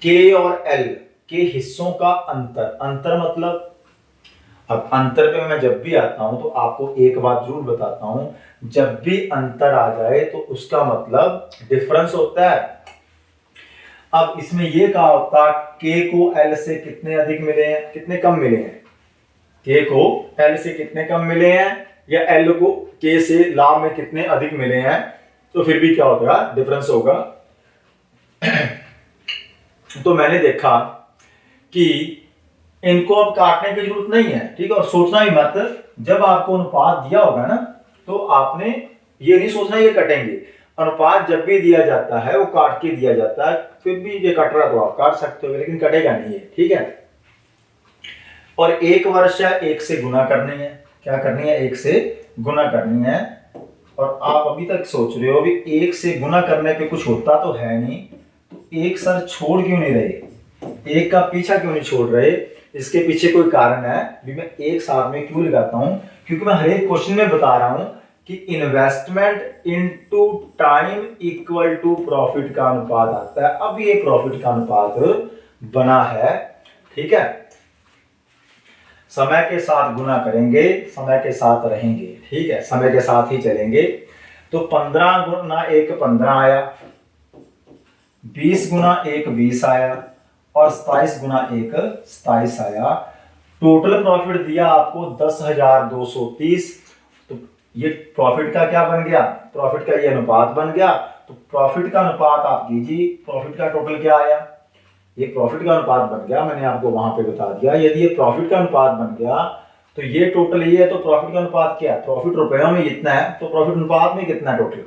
के और एल के हिस्सों का अंतर, अंतर मतलब अब अंतर पे मैं जब भी आता हूं तो आपको एक बात जरूर बताता हूं, जब भी अंतर आ जाए तो उसका मतलब डिफरेंस होता है। अब इसमें ये कहा होता के को एल से कितने अधिक मिले हैं, कितने कम मिले हैं, के को एल से कितने कम मिले हैं या एल को के से लाभ में कितने अधिक मिले हैं, तो फिर भी क्या होगा, डिफरेंस होगा। तो मैंने देखा कि इनको अब काटने की जरूरत नहीं है, ठीक है, और सोचना ही मत, जब आपको अनुपात दिया होगा ना तो आपने ये नहीं सोचना ये कटेंगे। अनुपात जब भी दिया जाता है वो काट के दिया जाता है, फिर भी ये कट रहा तो आप काट सकते हो, लेकिन कटेगा नहीं है, ठीक है। और एक वर्ष है, एक से गुना करनी है, क्या करनी है, एक से गुना करनी है। और आप अभी तक सोच रहे हो भी एक से गुना करने पे कुछ होता तो है नहीं, तो एक सर छोड़ क्यों नहीं रहे, एक का पीछा क्यों नहीं छोड़ रहे, इसके पीछे कोई कारण है भी मैं एक साथ में क्यों लगाता हूं, क्योंकि मैं हर एक क्वेश्चन में बता रहा हूं कि investment into time equal to profit का अनुपात आता है। अब ये प्रॉफिट का अनुपात बना है, ठीक है। समय के साथ गुना करेंगे, समय के साथ रहेंगे, ठीक है, समय के साथ ही चलेंगे। तो 15 गुना 1 15 आया, 20 गुना 1 20 आया और 27 गुना 1 27 आया। टोटल प्रॉफिट दिया आपको 10,230। तो ये प्रॉफिट का क्या बन गया, प्रॉफिट का ये अनुपात बन गया। तो प्रॉफिट का अनुपात आप कीजिए, प्रॉफिट का टोटल क्या आया, ये प्रॉफिट का अनुपात बन गया, मैंने आपको वहां पे बता दिया। यदि ये प्रॉफिट का अनुपात बन गया तो ये टोटल ये है, तो प्रॉफिट का अनुपात क्या है, प्रॉफिट रुपयों में इतना है, तो प्रॉफिट अनुपात में कितना है टोटल,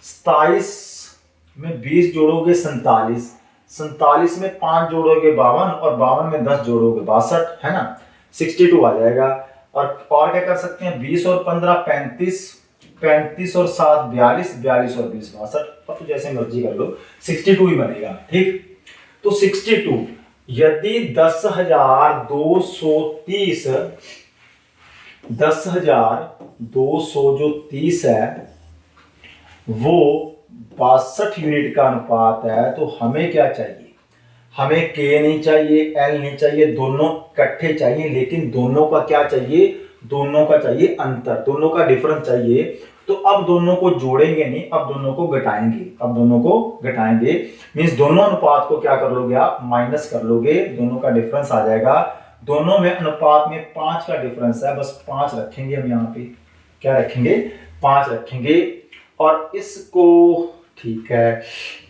27 में 20 जोड़ोगे 47, 47 में 5 जोड़ोगे 52 और 52 में 10 जोड़ोगे 62, है ना, 62 आ जाएगा। और क्या कर सकते हैं, 20 और 15 35, 35 और 7 42, 42 और 20 62, तो जैसे मर्जी कर लो, 62 ही बनेगा, ठीक। तो 62 यदि 10,230 जो 30 है वो 62 यूनिट का अनुपात है, तो हमें क्या चाहिए, हमें के नहीं चाहिए, एल नहीं चाहिए, दोनों इकट्ठे चाहिए, लेकिन दोनों का क्या चाहिए, दोनों का चाहिए अंतर, दोनों का डिफरेंस चाहिए। तो अब दोनों को जोड़ेंगे नहीं, अब दोनों को घटाएंगे, अब दोनों को घटाएंगे मींस दोनों अनुपात को क्या कर लोगे आप, माइनस कर लोगे, दोनों का डिफरेंस आ जाएगा। दोनों में अनुपात में 5 का डिफरेंस है, बस 5 रखेंगे हम यहाँ पे, क्या रखेंगे, 5 रखेंगे। और इसको ठीक है,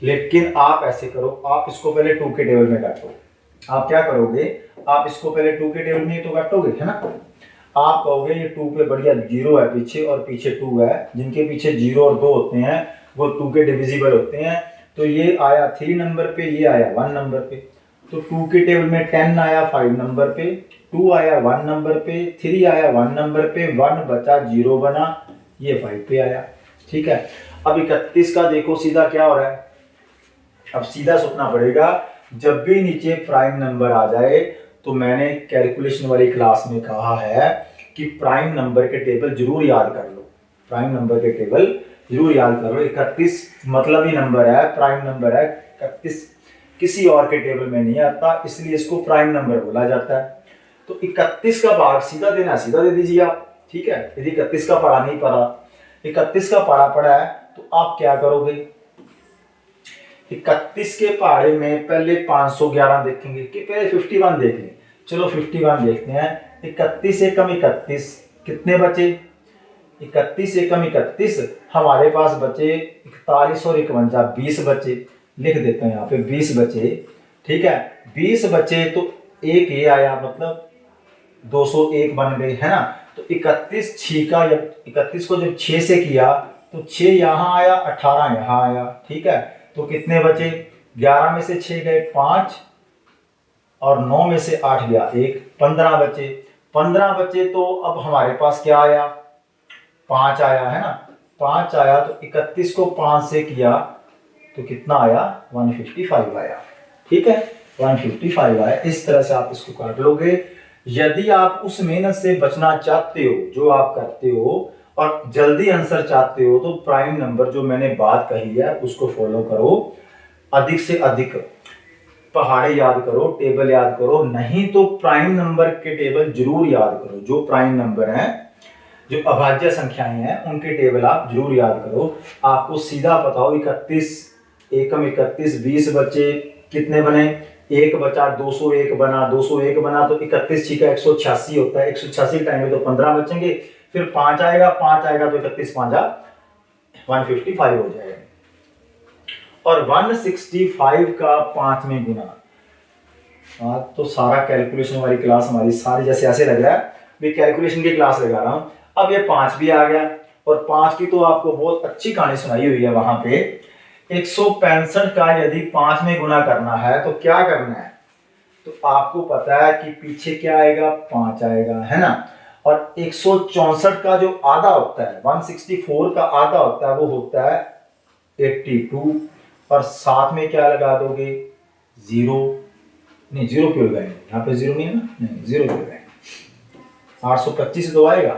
लेकिन आप ऐसे करो, आप इसको पहले 2 के टेबल में काटो। आप क्या करोगे, आप इसको पहले 2 के टेबल में तो काटोगे, है ना। आप कहोगे ये 2 पे बढ़िया 0 है पीछे और पीछे 2 है, जिनके पीछे 0 और 2 होते हैं वो 2 के डिविजिबल होते हैं। तो ये आया 3 नंबर पे, ये आया 1 नंबर पे। तो 2 के टेबल में 10 आया 5 नंबर पे, 2 आया 1 नंबर पे, 3 आया 1 नंबर पे, 1 बचा 0 बना, ये 5 पे आया, ठीक है। अब 31 का देखो सीधा क्या हो रहा है, अब सीधा सोचना पड़ेगा, जब भी नीचे प्राइम नंबर आ जाए, तो मैंने कैलकुलेशन वाली क्लास में कहा है कि प्राइम नंबर के टेबल जरूर याद कर लो, प्राइम नंबर के टेबल जरूर याद कर लो। 31 मतलब ही नंबर है, प्राइम नंबर है, 31 किसी और के टेबल में नहीं आता, इसलिए इसको प्राइम नंबर बोला जाता है। तो 31 का भाग सीधा देना, सीधा दे दीजिए आप, ठीक है। यदि 31 का पढ़ा नहीं पड़ा, 31 का पढ़ा है, तो आप क्या करोगे, 31 के पहाड़े में पहले 511 देखेंगे कि पहले 51 देख लें, चलो 51 देखते हैं। 31 से कम 31 कितने बचे, 31 से कम 31 हमारे पास बचे 41 और 51 20 बचे, लिख देते हैं यहाँ पे 20 बचे, ठीक है। 20 बचे तो एक ये आया, मतलब 201 बन गई, है ना। तो 31 छीका, जब 31 को जब 6 से किया तो 6 यहाँ आया, 18 यहाँ आया, ठीक है। तो कितने बचे, 11 में से 6 गए 5 और 9 में से 8 गया 1, 15 बचे। 15 बचे तो अब हमारे पास क्या आया, 5 आया, है ना, 5 आया। तो 31 को 5 से किया तो कितना आया, 155 आया, ठीक है, 155 आया। इस तरह से आप इसको काट लोगे। यदि आप उस मेहनत से बचना चाहते हो जो आप करते हो और जल्दी आंसर चाहते हो, तो प्राइम नंबर जो मैंने बात कही है उसको फॉलो करो, अधिक से अधिक पहाड़े याद करो, टेबल याद करो, नहीं तो प्राइम नंबर के टेबल जरूर याद करो। जो प्राइम नंबर हैं, जो अभाज्य संख्याएं हैं, उनके टेबल आप जरूर याद करो। आपको सीधा पता हो 31 एकम 31 20 बचे कितने बने, एक बचा 201 बना, 201 बना तो 31 छिका 186 होता है, 186 टाइम में तो 15 बचेंगे, फिर 5 आएगा, 5 आएगा तो 31 5 155 हो जाएगा। और 165 का 5 में गुना। आज तो सारा कैलकुलेशन वाली क्लास हमारी सारी जैसे ऐसे लग रहा है मैं कैलकुलेशन की क्लास लगा रहा हूं। अब ये 5 भी आ गया, और 5 की तो आपको बहुत अच्छी कहानी सुनाई हुई है वहां पे। 165 का यदि 5 में गुना करना है तो क्या करना है, तो आपको पता है कि पीछे क्या आएगा, 5 आएगा, है ना। और 164 का जो आधा होता है, 164 का आधा होता है, वो होता है 82, और साथ में क्या लगा दोगे, 0 नहीं, 0 क्यों लगाएंगे, यहाँ पे 0 नहीं है ना, नहीं 0 क्यों लगाएंगे, 825 तो आएगा।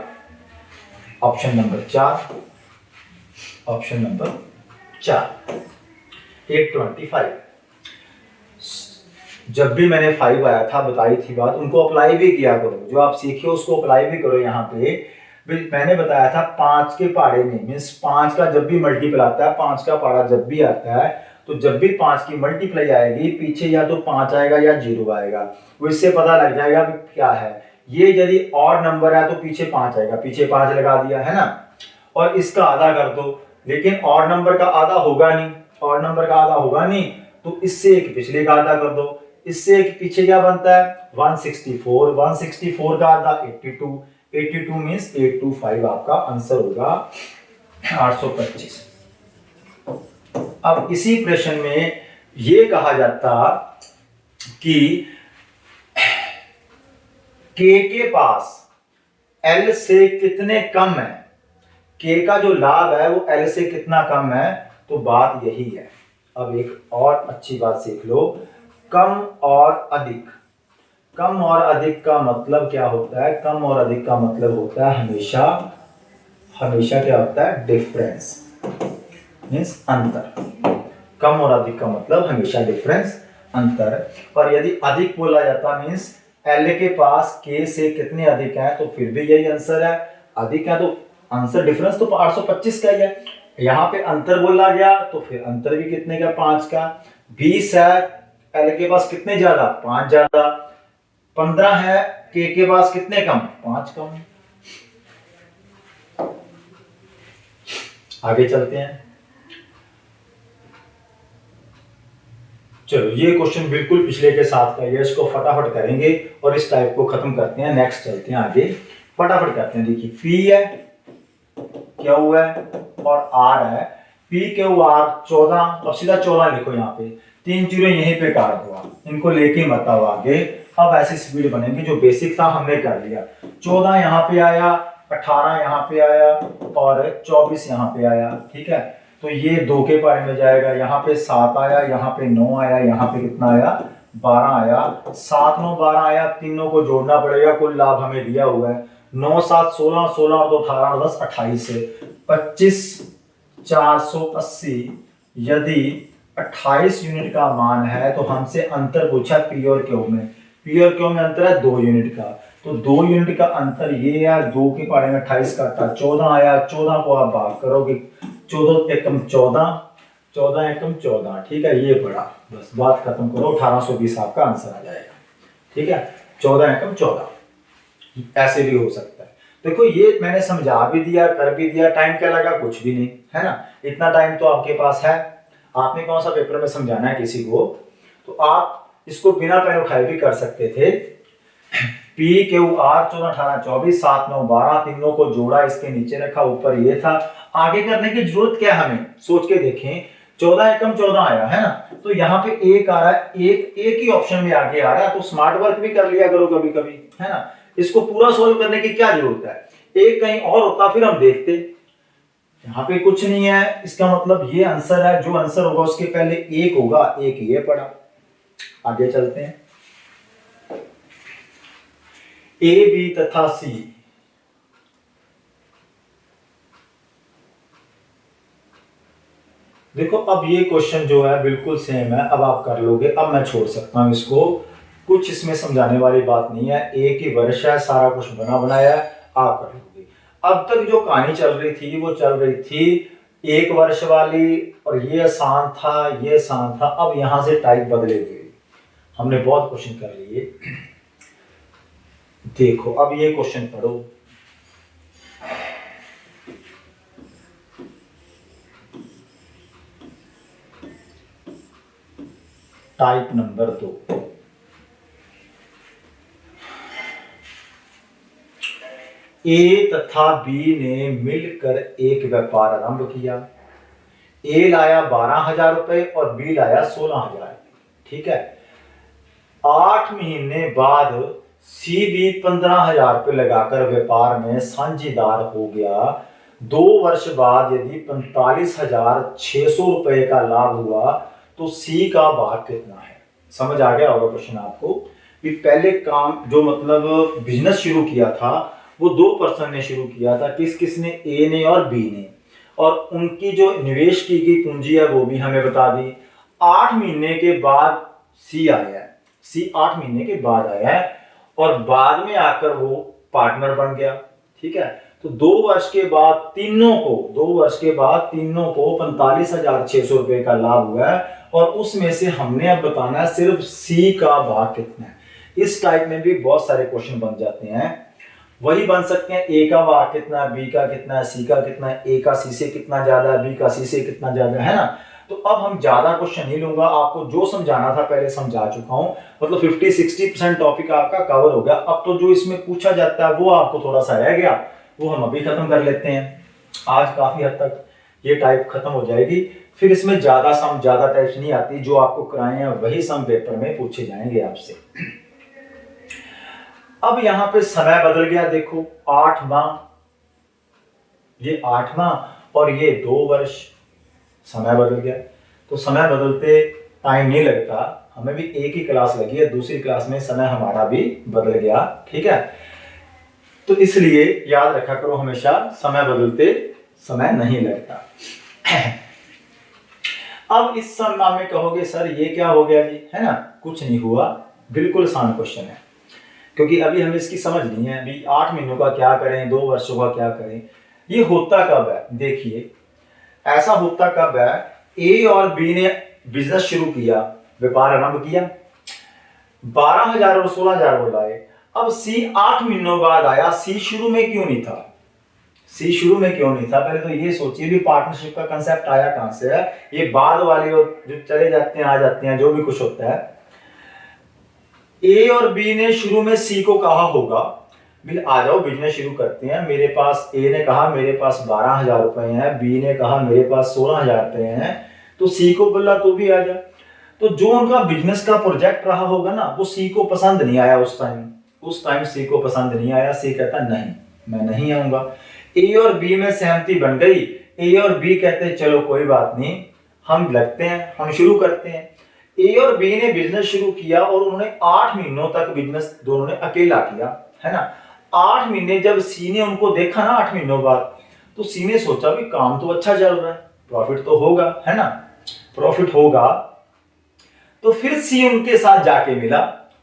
Option number 4, option number 4 825। जब भी मैंने 5 आया था बताई थी बात, उनको अप्लाई भी किया करो, जो आप सीखे उसको अप्लाई भी करो। यहाँ पे मैंने बताया था 5 के पहाड़े में, मीन्स 5 का जब भी मल्टीपल आता है, 5 का पहाड़ा जब भी आता है, तो जब भी 5 की मल्टीप्लाई आएगी पीछे या तो 5 आएगा या 0 आएगा। वो इससे पता लग जाएगा क्या है ये। यदि और नंबर है तो पीछे 5 आएगा, पीछे 5 लगा दिया, है ना। और इसका आधा कर दो, लेकिन और नंबर का आधा होगा नहीं, और नंबर का आधा होगा नहीं, तो इससे एक पिछले का आधा कर दो, इससे एक पीछे क्या बनता है 164, 164 का आधा 82, 82 मींस 825 आपका आंसर होगा 825। अब इसी प्रश्न में ये कहा जाता कि के पास एल से कितने कम है, के का जो लाभ है वो एल से कितना कम है, तो बात यही है। अब एक और अच्छी बात सीख लो, कम और अधिक। कम और अधिक का मतलब क्या होता है, कम और अधिक का मतलब होता है हमेशा क्या होता है, डिफरेंस, मींस अंतर। कम और अधिक का मतलब हमेशा डिफरेंस, अंतर। और यदि अधिक बोला जाता मींस एल के पास के से कितने अधिक है, तो फिर भी यही आंसर है, अधिक है तो आंसर डिफरेंस तो 825 का ही है। यहाँ पे अंतर बोला गया तो फिर अंतर भी कितने का, 5 का। 20 है, एल के पास कितने ज्यादा, 5 ज्यादा। 15 है, के पास कितने कम, 5 कम। आगे चलते हैं। चलो ये क्वेश्चन बिल्कुल पिछले के साथ का है, इसको फटाफट करेंगे और इस टाइप को खत्म करते हैं। नेक्स्ट चलते हैं आगे, फटाफट करते हैं। देखिए पी है, क्यू है और आर है। पी क्यू आर 14, अब सीधा 14 लिखो, यहाँ पे 3 जीरो यहीं पे काट दो आप, इनको लेके मत आओ आगे। अब ऐसी स्पीड बनेगी, जो बेसिक था हमने कर लिया। 14 यहाँ पे आया, 18 यहाँ पे आया और 24 यहाँ पे आया, ठीक है। तो ये 2 के बारे में जाएगा, यहाँ पे 7 आया, यहाँ पे 9 आया, यहाँ पे कितना आया 12 आया। 7 9 12 आया, तीनों को जोड़ना पड़ेगा, कुल लाभ हमें दिया हुआ है 9 7 16, 16 और 2 18 और 10 28 से 25 480। यदि 28 यूनिट का मान है तो हमसे अंतर पूछा पी और क्यू में। पी और क्यू में अंतर है 2 यूनिट का, तो 2 यूनिट का अंतर ये है। 2 के पहाड़े में 28 काटा, 14 आया, 14 को आप भाग करोगे, 14 एकम 14, 14 एकम 14, ठीक है। ये पड़ा, बस बात खत्म करो, 1820 आपका आंसर आ जाएगा, ठीक है। 14 एकम 14 ऐसे भी हो सकता है। देखो ये मैंने समझा भी दिया, कर भी दिया, टाइम क्या लगा, कुछ भी नहीं, है ना। इतना टाइम तो आपके पास है। आपने कौन सा पेपर में समझाना है किसी को, तो आप इसको बिना पेन उठाए भी कर सकते थे। पी क्यू आर 14 18 24 7 9 12, तीनों को जोड़ा, इसके नीचे रखा, ऊपर ये था। आगे करने की जरूरत क्या है, हमें सोच के देखें। 14 एकम 14 आया है ना, तो यहाँ पे एक आ रहा है, एक ही ऑप्शन में आगे आ रहा है, तो स्मार्ट वर्क भी कर लिया करो कभी कभी, है ना। इसको पूरा सोल्व करने की क्या जरूरत है, एक कहीं और होता फिर हम देखते। यहाँ पे कुछ नहीं है, इसका मतलब ये आंसर है, जो आंसर होगा उसके पहले एक होगा, एक ये पड़ा। आगे चलते हैं। ए बी तथा सी देखो अब ये क्वेश्चन जो है बिल्कुल सेम है, अब आप कर लोगे। अब मैं छोड़ सकता हूँ इसको, कुछ इसमें समझाने वाली बात नहीं है, एक ही वर्ष है, सारा कुछ बना बनाया है, आप कर लोगे। अब तक जो कहानी चल रही थी वो चल रही थी एक वर्ष वाली, और ये आसान था, ये आसान था। अब यहां से टाइप बदलेगी, हमने बहुत क्वेश्चन कर लिए। देखो अब ये क्वेश्चन पढ़ो, टाइप नंबर 2। ए तथा बी ने मिलकर एक व्यापार आरंभ किया। ए लाया 12,000 रुपए और बी लाया 16,000। ठीक है, 8 महीने बाद सी भी 15,000 रुपए लगाकर व्यापार में साझेदार हो गया। 2 वर्ष बाद यदि 45,600 रुपए का लाभ हुआ तो सी का भाग कितना है? समझ आ गया होगा क्वेश्चन आपको कि पहले काम जो मतलब बिजनेस शुरू किया था वो 2 पर्सन ने शुरू किया था, किस किसने? ए ने और बी ने, और उनकी जो निवेश की गई पूंजी है वो भी हमें बता दी। 8 महीने के बाद सी आया है, सी 8 महीने के बाद आया है और बाद में आकर वो पार्टनर बन गया। ठीक है, तो 2 वर्ष के बाद तीनों को 45,600 रुपए का लाभ हुआ है, और उसमें से हमने अब बताना है सिर्फ सी का भाग कितना है। इस टाइप में भी बहुत सारे क्वेश्चन बन जाते हैं, वही बन सकते हैं ए का भाग कितना है, बी का कितना है, सी का कितना है, ए का सी से कितना ज्यादा है, बी का सी से कितना ज्यादा है ना। तो अब हम ज्यादा क्वेश्चन नहीं लूंगा, आपको जो समझाना था पहले समझा चुका हूं, मतलब 50-60% टॉपिक आपका कवर हो गया। अब तो जो इसमें पूछा जाता है वो आपको थोड़ा सा रह गया, वो हम अभी खत्म कर लेते हैं। आज काफी हद तक ये टाइप खत्म हो जाएगी, फिर इसमें ज्यादा टाइप्स नहीं आती, जो आपको कराए हैं वही सम पेपर में पूछे जाएंगे आपसे। अब यहां पे समय बदल गया, देखो 8 माह, ये 8 माह और ये 2 वर्ष, समय बदल गया। तो समय बदलते टाइम नहीं लगता, हमें भी एक ही क्लास लगी है, दूसरी क्लास में समय हमारा भी बदल गया। ठीक है, तो इसलिए याद रखा करो हमेशा, समय बदलते समय नहीं लगता। अब इस समय में कहोगे सर ये क्या हो गया जी, है ना? कुछ नहीं हुआ, बिल्कुल आसान क्वेश्चन है, क्योंकि अभी हमें इसकी समझ नहीं है। अभी 8 महीनों का क्या करें, 2 वर्षों का क्या करें, ये होता कब है? देखिए ऐसा होता कब है, ए और बी ने बिजनेस शुरू किया, व्यापार आरंभ किया, 12,000 और 16,000 वो लाए। अब सी 8 महीनों बाद आया, सी शुरू में क्यों नहीं था? सी शुरू में क्यों नहीं था? पहले तो ये सोचिए भी पार्टनरशिप का कंसेप्ट आया कहां से है। ये बाद वाले और जो चले जाते हैं आ जाते हैं, जो भी कुछ होता है। ए और बी ने शुरू में सी को कहा होगा भी आ जाओ बिजनेस शुरू करते हैं, मेरे पास, ए ने कहा मेरे पास 12,000 रुपए हैं, बी ने कहा मेरे पास 16,000 रुपए हैं, तो सी को बोला तू भी आ जा। तो जो उनका बिजनेस का प्रोजेक्ट रहा होगा ना, वो सी को पसंद नहीं आया उस टाइम सी को पसंद नहीं आया। सी कहता नहीं, मैं नहीं आऊंगा। ए और बी में सहमति बन गई, ए और बी कहते चलो कोई बात नहीं, हम लगते हैं, हम शुरू करते हैं। ए और बी ने बिजनेस शुरू किया और उन्होंने 8 महीनों तक बिजनेस दोनों ने अकेला किया, है ना। 8 महीने जब सी ने उनको देखा ना 8 महीनों बाद, तो सी ने सोचा भी काम तो अच्छा चल रहा है, प्रॉफिट तो होगा, है ना, प्रॉफिट होगा। तो फिर सी उनके साथ जाके मिला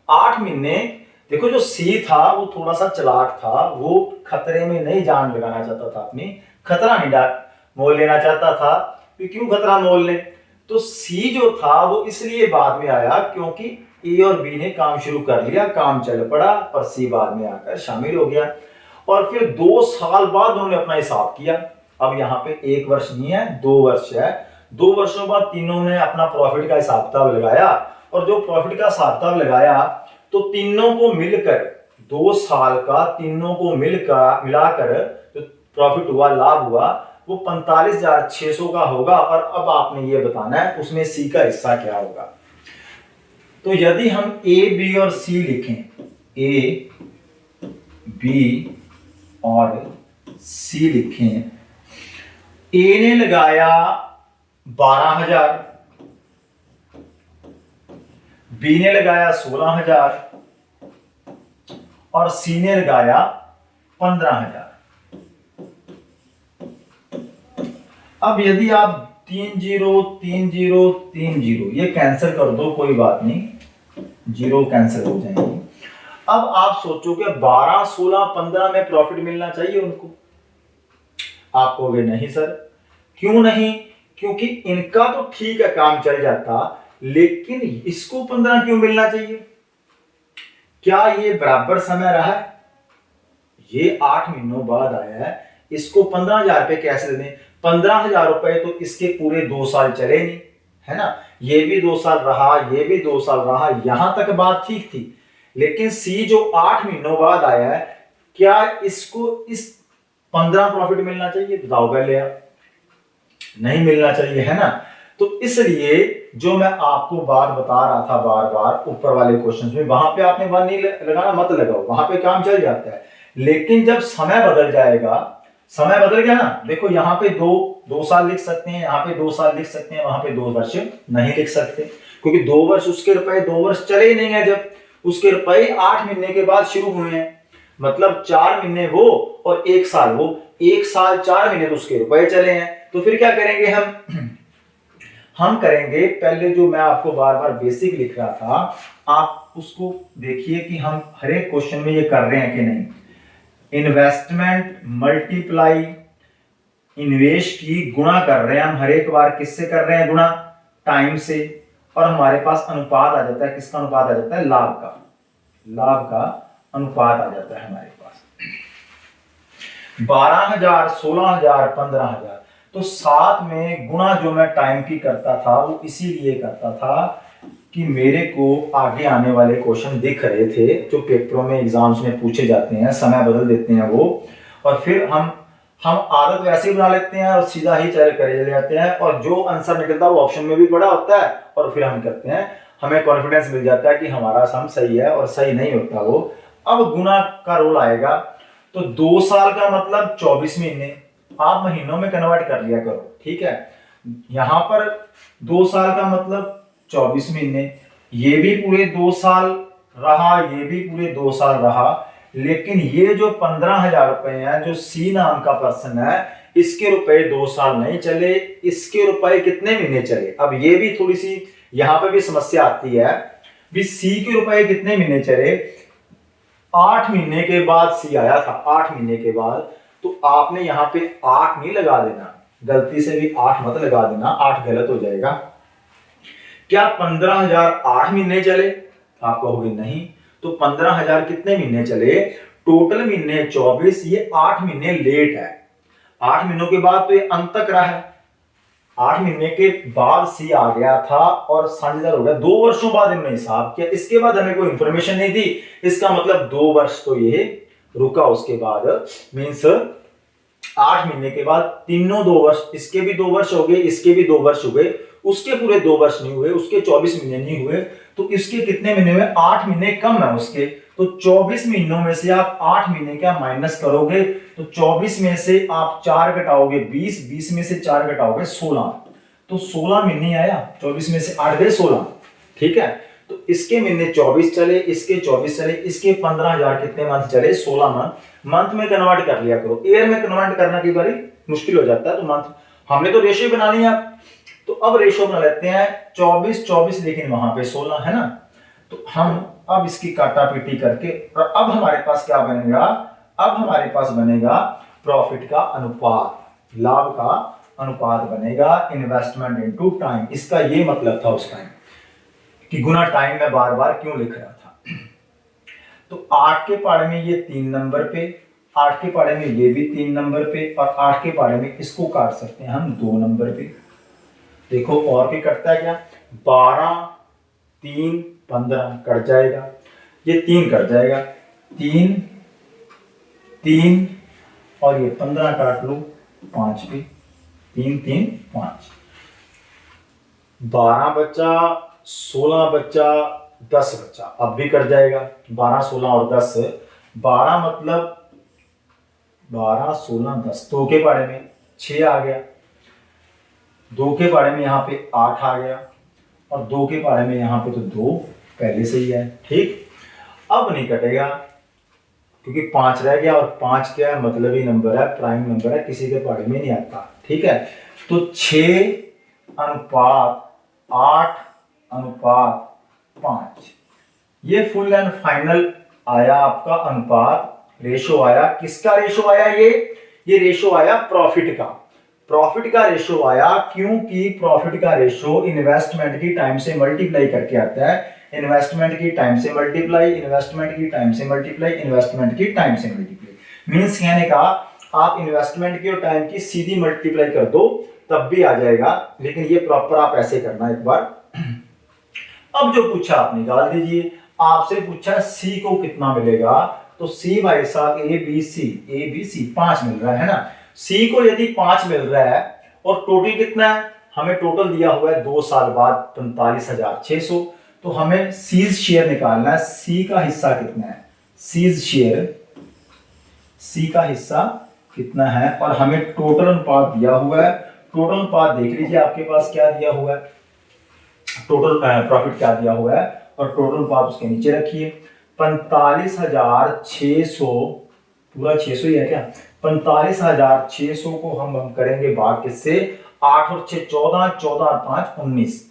8 महीने। देखो जो सी था वो थोड़ा सा चालाक था, वो खतरे में नहीं जान लगाना चाहता था, अपनी खतरा नहीं मोल लेना चाहता था कि क्यों खतरा मोल ले। तो सी जो था वो इसलिए बाद में आया क्योंकि ए और बी ने काम शुरू कर लिया, काम चल पड़ा और सी बाद में आकर शामिल हो गया। और फिर 2 साल बाद उन्होंने अपना हिसाब किया। अब यहाँ पे 1 वर्ष नहीं है, 2 वर्ष है। 2 वर्षों बाद तीनों ने अपना प्रॉफिट का हिसाब किताब लगाया, और जो प्रॉफिट का हिसाब किताब लगाया तो तीनों को मिलकर 2 साल का तीनों को मिलाकर जो प्रॉफिट हुआ, लाभ हुआ, वो 45,600 का होगा। और अब आपने ये बताना है उसमें सी का हिस्सा क्या होगा। तो यदि हम ए बी और सी लिखें, ए बी और सी लिखें, ए ने लगाया 12,000, बी ने लगाया 16,000 और सी ने लगाया 15,000। अब यदि आप 30 ये कैंसिल कर दो, कोई बात नहीं, 0 कैंसिल हो जाएंगे। अब आप सोचोगे 12, 16, 15 में प्रॉफिट मिलना चाहिए उनको। आप कहोगे नहीं सर, क्यों नहीं? क्योंकि इनका तो ठीक है काम चल जाता, लेकिन इसको 15 क्यों मिलना चाहिए? क्या ये बराबर समय रहा है? ये 8 महीनों बाद आया है, इसको 15,000 रुपए कैसे दे दें? 15,000 रुपए तो इसके पूरे 2 साल चले नहीं, है ना? ये भी 2 साल रहा, ये भी 2 साल रहा, यहां तक बात ठीक थी। लेकिन सी जो 8 महीनों बाद आया है, क्या इसको इस 15 प्रॉफिट मिलना चाहिए? बताओ पहले आप। नहीं मिलना चाहिए, है ना? तो इसलिए जो मैं आपको बात बता रहा था बार बार ऊपर वाले क्वेश्चंस में, वहां पे आपने मन नहीं लगाना, मत लगाओ, वहां पे काम चल जाता है। लेकिन जब समय बदल जाएगा, समय बदल गया ना, देखो यहाँ पे 2 साल लिख सकते हैं, यहाँ पे 2 साल लिख सकते हैं, वहां पे 2 वर्ष नहीं लिख सकते, क्योंकि 2 वर्ष उसके रुपए 2 वर्ष चले ही नहीं है। जब उसके रुपए 8 महीने के बाद शुरू हुए हैं, मतलब 4 महीने वो और 1 साल वो, 1 साल 4 महीने तो उसके रुपए चले हैं। तो फिर क्या करेंगे हम करेंगे, पहले जो मैं आपको बार बार बेसिक लिख रहा था, आप उसको देखिए कि हम हर एक क्वेश्चन में ये कर रहे हैं कि नहीं। इन्वेस्टमेंट मल्टीप्लाई, इन्वेस्ट की गुणा कर रहे हैं हम हर एक बार, किससे कर रहे हैं? गुणा, टाइम से। और हमारे पास अनुपात आ जाता है, किसका अनुपात आ जाता है? लाभ का, लाभ का अनुपात आ जाता है हमारे पास। 12,000, 16,000, 15,000, तो साथ में गुणा जो मैं टाइम की करता था वो इसीलिए करता था कि मेरे को आगे आने वाले क्वेश्चन दिख रहे थे जो पेपरों में एग्जाम्स में पूछे जाते हैं, समय बदल देते हैं वो, और फिर हम आदत वैसे ही बना लेते हैं और सीधा ही चले जाते हैं, और जो आंसर निकलता है वो ऑप्शन में भी पड़ा होता है, और फिर हम करते हैं, हमें कॉन्फिडेंस मिल जाता है कि हमारा सम सही है, और सही नहीं होता वो। अब गुणा का रोल आएगा, तो 2 साल का मतलब 24 महीने, आप महीनों में कन्वर्ट कर लिया करो, ठीक है? यहां पर 2 साल का मतलब 24 महीने, ये भी पूरे 2 साल रहा, ये भी पूरे 2 साल रहा, लेकिन ये जो 15,000 रुपए हैं, जो सी नाम का पर्सन है, इसके रुपए 2 साल नहीं चले, इसके रुपए कितने महीने चले? अब ये भी थोड़ी सी यहां पे भी समस्या आती है, भी सी के रुपए कितने महीने चले? 8 महीने के बाद सी आया था, 8 महीने के बाद, तो आपने यहां पे 8 नहीं लगा देना, गलती से भी 8 मत लगा देना, 8 गलत हो जाएगा। क्या 15,000 8 महीने चले? आप कहोगे नहीं, तो 15,000 कितने महीने चले? टोटल महीने 24, ये 8 महीने लेट है, 8 महीनों के बाद तो ये अंत तक रहा है, 8 महीने के बाद सी आ गया था और साझेदार हो गया, 2 वर्षों बाद इन्होंने हिसाब किया, इसके बाद हमें कोई इंफॉर्मेशन नहीं दी, इसका मतलब 2 वर्ष तो ये रुका, उसके बाद मीन्स 8 महीने के बाद तीनों 2 वर्ष, इसके भी 2 वर्ष हो गए, इसके भी 2 वर्ष हो गए, उसके पूरे 2 वर्ष नहीं हुए, उसके 24 महीने नहीं हुए, तो इसके कितने महीने हुए? 8 महीने कम है उसके, तो 24 महीनों में से आप 8 महीने का माइनस करोगे, तो 24 में से आप 4 घटाओगे 20, 20 में से 4 घटाओगे 16, तो 16 महीने आया, 24 में से 8 गए 16, ठीक है? तो इसके महीने 24 चले, इसके 24 चले, इसके 15,000 कितने मंथ चले? 16 मंथ। मंथ में कन्वर्ट कर लिया करो, ईयर में कन्वर्ट करना की बारी मुश्किल हो जाता है, तो मंथ, हमने तो रेशियो बनानी है, तो अब रेशियो बना लेते हैं 24 24, लेकिन वहां पे 16 है ना, तो हम अब इसकी काटा पीटी करके, और अब हमारे पास क्या बनेगा? अब हमारे पास बनेगा प्रॉफिट का अनुपात, लाभ का अनुपात बनेगा, इन्वेस्टमेंट इनटू टाइम। इसका ये मतलब था उस टाइम कि गुना टाइम में बार बार क्यों लिख रहा था। तो 8 के पारे में ये 3 नंबर पे, 8 के पारे में ये भी 3 नंबर पे, और 8 के पारे में इसको काट सकते हैं हम 2 नंबर पे। देखो और भी कटता है क्या? 12, 3, 15 कट जाएगा, ये 3 कट जाएगा, 3, 3, और ये 15 काट लो 5 पे, 3, 3, 5, 12 बचा, 16 बचा, 10 बचा, अब भी कट जाएगा, 12, 16 और 10, 12 मतलब 12, 16, 10, 2 के पारे में 6 आ गया, 2 के पारे में यहाँ पे 8 आ गया, और 2 के पारे में यहाँ पे तो 2 पहले से ही है, ठीक? अब नहीं कटेगा क्योंकि 5 रह गया, और 5 क्या है? मतलब ही नंबर है, प्राइम नंबर है, किसी के पारे में नहीं आता, ठीक है? तो 6 अनुपात 8:5। ये फुल एंड फाइनल आया आपका अनुपात, रेशो आया। किसका रेशो आया? ये रेशो आया प्रॉफिट का। प्रॉफिट का रेशो आया क्योंकि प्रॉफिट का रेशो इन्वेस्टमेंट की टाइम से मल्टीप्लाई करके आता है। इन्वेस्टमेंट की टाइम से मल्टीप्लाई, इन्वेस्टमेंट की टाइम से मल्टीप्लाई, इन्वेस्टमेंट की टाइम से मल्टीप्लाई। मींस कहने का आप इन्वेस्टमेंट की और टाइम की सीधी मल्टीप्लाई कर दो तब भी आ जाएगा, लेकिन ये प्रॉपर आप ऐसे करना एक बार। अब जो पूछा आप निकाल दीजिए। आपसे पूछा सी को कितना मिलेगा, तो सी भाई साहब ए बी सी 5 मिल रहा है ना। सी को यदि 5 मिल रहा है और टोटल कितना है, हमें टोटल दिया हुआ है 2 साल बाद 45,600, तो हमें सीज शेयर निकालना है। सी का हिस्सा कितना है, सीज शेयर, सी का हिस्सा कितना है, और हमें टोटल अनुपात दिया हुआ है। टोटल अनुपात देख लीजिए आपके पास क्या दिया हुआ है, टोटल प्रॉफिट क्या दिया हुआ है, और टोटल अनुपात उसके नीचे रखिए। 45,600, पूरा 600 ही है क्या? 45,600 को हम करेंगे भाग किससे, 8 और 6 14, 14 और 5 19,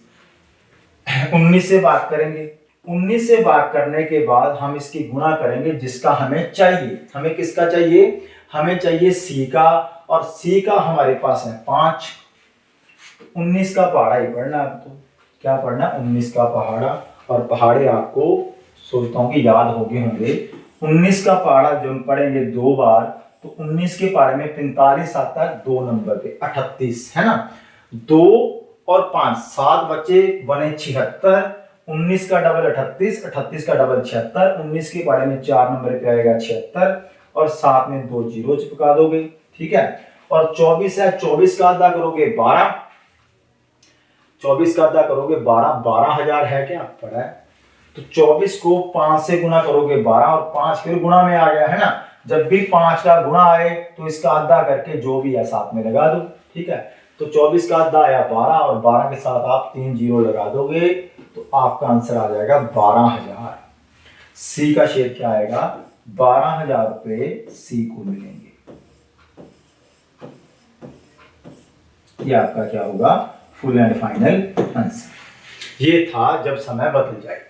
19 से भाग करेंगे। 19 से भाग करने के बाद हम इसकी गुणा करेंगे जिसका हमें चाहिए। हमें किसका चाहिए? हमें चाहिए सी का, और सी का हमारे पास है 5। 19 का पहाड़ा ही पढ़ना है आपको। क्या पढ़ना? 19 का पहाड़ा। और पहाड़े आपको सोचता हूं कि याद होंगे। 19 का पहाड़ा जो हम पढ़ेंगे 2 बार, तो 19 के पहाड़े में 45 आता है 2 नंबर पे, 38 है ना। 2 और 5 7 बचे, बने 76। 19 का डबल 38, 38 का डबल 76। 19 के पहाड़े में 4 नंबर पे आएगा 76, और साथ में 2 जीरो चिपका दोगे, ठीक है। और 24 है, 24 का आधा करोगे 12, 24 का आधा करोगे 12, 12,000 है क्या? पड़ा है। तो 24 को 5 से गुना करोगे 12, और 5 फिर गुणा में आ गया है ना। जब भी 5 का गुणा आए तो इसका आधा करके जो भी है साथ में लगा दो, ठीक है। तो 24 का आधा आया 12, और 12 के साथ आप 3 जीरो लगा दोगे तो आपका आंसर आ जाएगा 12,000। सी का शेयर क्या आएगा? 12,000 रुपए सी को मिलेंगे। ये आपका क्या होगा? Full and final answer. ये था जब समय बदल जाए।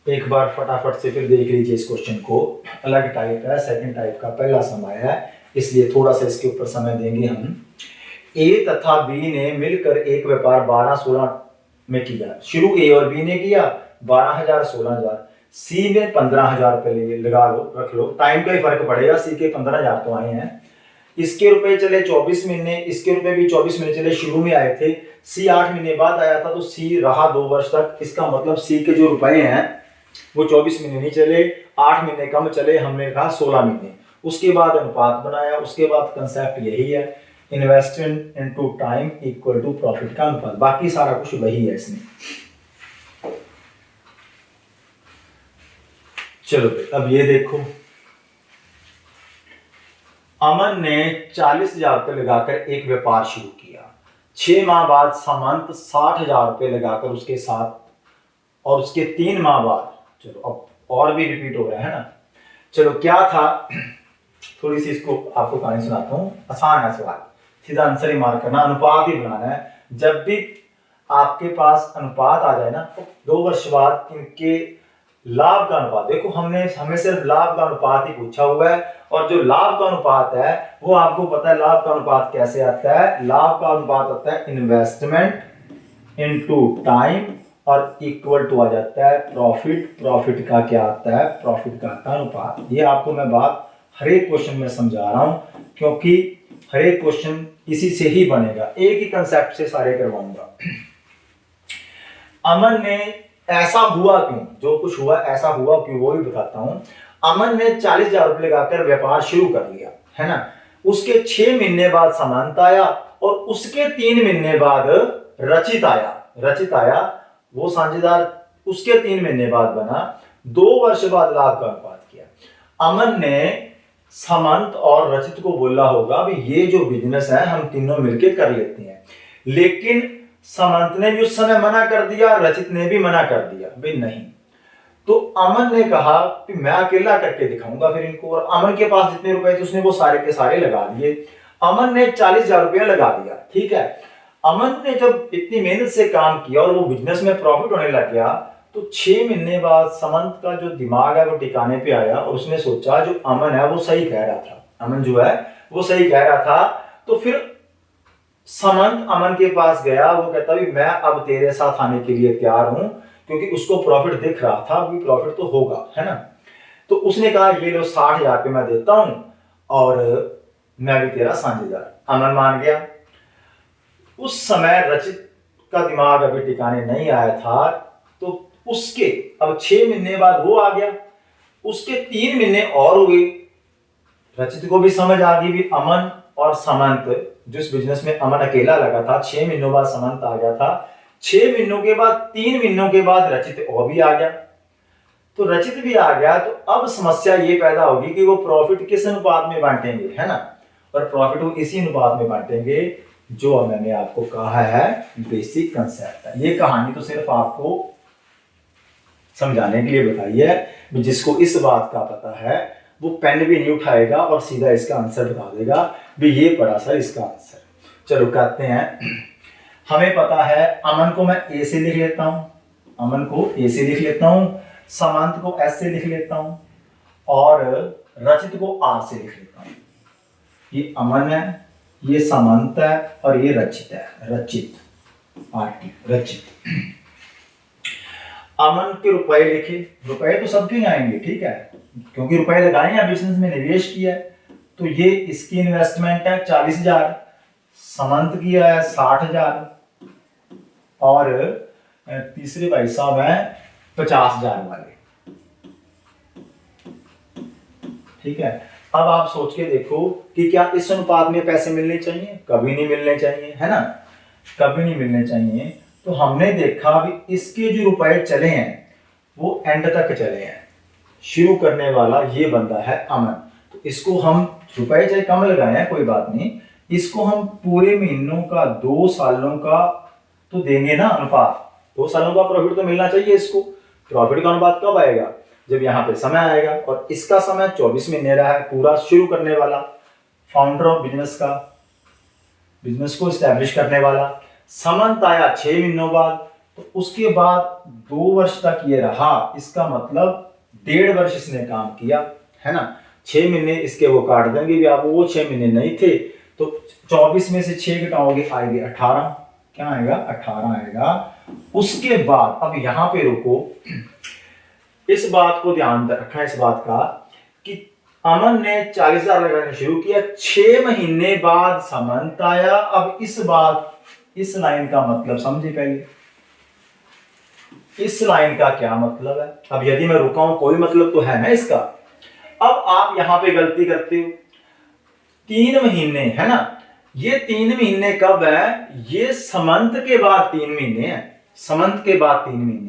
एक बार फटाफट से फिर देख लीजिए इस क्वेश्चन को। अलग टाइप है, सेकंड टाइप का पहला समय है, इसलिए थोड़ा सा इसके ऊपर समय देंगे हम। ए तथा बी ने मिलकर एक व्यापार 12-16 में किया। शुरू ए और बी ने किया, 12,000 16,000। सी में 15,000 रुपए लगा लो, रख लो, टाइम का ही फर्क पड़ेगा। सी के 15,000 तो आए हैं। इसके रुपए चले 24 महीने, इसके रुपए भी 24 महीने चले, शुरू में आए थे। सी 8 महीने बाद आया था, तो सी रहा 2 वर्ष तक। इसका मतलब सी के जो रुपए हैं वो 24 महीने नहीं चले, 8 महीने कम चले, हमने कहा 16 महीने। उसके बाद अनुपात बनाया। उसके बाद कंसेप्ट यही है, investment into time equal to profit का अनुपात। बाकी सारा कुछ वही है इसमें। चलो अब ये देखो, अमन ने 40,000 रुपए लगाकर एक व्यापार शुरू किया। 6 माह बाद सामंत 60,000 रुपए लगाकर उसके साथ, और उसके 3 माह बाद, चलो अब और भी रिपीट हो रहा है ना। चलो क्या था, थोड़ी सी इसको आपको कहानी सुनाता हूँ। आसान है सवाल, सीधा आंसर ही मार करना, अनुपात ही बनाना है। जब भी आपके पास अनुपात आ जाए ना, तो 2 वर्ष बाद इनके लाभ का अनुपात देखो। हमें सिर्फ लाभ का अनुपात ही पूछा हुआ है, और जो लाभ का अनुपात है वो आपको पता है लाभ का अनुपात कैसे आता है। लाभ का अनुपात आता है इन्वेस्टमेंट इनटू टाइम, और इक्वल टू आ जाता है प्रॉफिट। प्रॉफिट का क्या आता है? प्रॉफिट का आता है अनुपात। ये आपको मैं बात हर एक क्वेश्चन में समझा रहा हूं, क्योंकि हर एक क्वेश्चन इसी से ही बनेगा, एक ही कंसेप्ट से सारे करवाऊंगा। अमन ने, ऐसा हुआ क्यों, जो कुछ हुआ ऐसा हुआ क्यों वो भी बताता हूं। अमन ने 40,000 रुपए लगाकर व्यापार शुरू कर लिया, है ना। उसके 6 महीने बाद सामंत आया, और उसके 3 महीने बाद रचित आया। रचित आया, वो साझेदार उसके 3 महीने बाद बना। 2 वर्ष बाद लाभ का अनुपात किया। अमन ने सामंत और रचित को बोला होगा भी ये जो बिजनेस है हम तीनों मिलकर कर लेते हैं, लेकिन सामंत ने भी उस समय मना कर दिया, रचित ने भी मना कर दिया, भाई नहीं। तो अमन ने कहा कि मैं अकेला करके दिखाऊंगा फिर इनको, और अमन के पास जितने रुपए थे उसने वो सारे के सारे लगा दिए। अमन ने 40,000 रुपया लगा दिया, ठीक है। अमन ने जब इतनी मेहनत से काम किया और वो बिजनेस में प्रॉफिट होने लग गया, तो 6 महीने बाद समंत का जो दिमाग है वो टिकाने पे आया और उसने सोचा जो अमन है वो सही कह रहा था, अमन जो है वो सही कह रहा था। तो फिर समंत अमन के पास गया, वो कहता भी मैं अब तेरे साथ आने के लिए तैयार हूं, क्योंकि उसको प्रॉफिट दिख रहा था, भी प्रॉफिट तो होगा, है ना। तो उसने कहा ये लो 60,000 रुपये मैं देता हूं और मैं भी तेरा साझेदार। अमन मान गया। उस समय रचित का दिमाग अभी टिकाने नहीं आया था, तो उसके अब 6 महीने बाद वो आ गया, उसके 3 महीने और हो गए। रचित को भी समझ आ गई भी अमन और समंत, जिस बिजनेस में अमन अकेला लगा था, 6 महीनों बाद समंत आ गया था, 6 महीनों के बाद 3 महीनों के बाद रचित और भी आ गया। तो रचित भी आ गया, तो अब समस्या ये पैदा होगी कि वो प्रॉफिट किस अनुपात में बांटेंगे, है ना। और प्रॉफिट वो इसी अनुपात में बांटेंगे जो मैंने आपको कहा है बेसिक कंसेप्ट है। ये कहानी तो सिर्फ आपको समझाने के लिए बताई है, जिसको इस बात का पता है वो पेन भी नहीं उठाएगा और सीधा इसका आंसर बता देगा भी ये पड़ा सर इसका आंसर। चलो कहते हैं, हमें पता है अमन को मैं ए से लिख लेता हूं, अमन को ए से लिख लेता हूं, समंत को एस से लिख लेता हूं और रचित को आर से लिख लेता हूं। ये अमन है, ये समंत है और ये रचित है, रचित आरटी रचित। अमन के रुपए लिखे, रुपए तो सबके आएंगे, ठीक है, क्योंकि रुपए लगाए हैं बिजनेस में, निवेश किया है। तो ये इसकी इन्वेस्टमेंट है 40,000, समंत की है 60,000 और तीसरे भाई साहब है 50,000 वाले, ठीक है। अब आप सोच के देखो कि क्या इस अनुपात में पैसे मिलने चाहिए? कभी नहीं मिलने चाहिए, है ना, कभी नहीं मिलने चाहिए। तो हमने देखा भी इसके जो रुपए चले हैं वो एंड तक चले हैं। शुरू करने वाला ये बंदा है अमन, तो इसको हम रुपए चाहे कम लगाए हैं कोई बात नहीं, इसको हम पूरे महीनों का 2 सालों का तो देंगे ना अनुपात, 2 सालों का प्रॉफिट तो मिलना चाहिए इसको। प्रॉफिट का अनुपात कब आएगा? जब यहाँ पे समय आएगा, और इसका समय 24 महीने रहा है पूरा, शुरू करने वाला, फाउंडर ऑफ बिजनेस का, बिजनेस को स्टैब्लिश करने वाला। समंत आया 6 महीनों बाद, तो उसके बाद 2 वर्ष तक ये रहा, इसका मतलब 1.5 वर्ष इसने काम किया, है ना। 6 महीने इसके वो काट देंगे भी, आप वो 6 महीने नहीं थे, तो 24 में से 6 घटाओगे आएंगे 18, क्या आएगा 18 आएगा। उसके बाद अब यहां पे रुको, इस बात को ध्यान रखना, इस बात का कि अमन ने 40,000 लगाना शुरू किया, 6 महीने बाद समंत आया। अब इस बात, इस लाइन का मतलब समझे पहले, इस लाइन का क्या मतलब है। अब यदि मैं रुका हूं कोई मतलब तो है ना इसका। अब आप यहां पे गलती करते हो, 3 महीने है ना, ये 3 महीने कब है? ये समंत के बाद 3 महीने है, समंत के बाद 3 महीने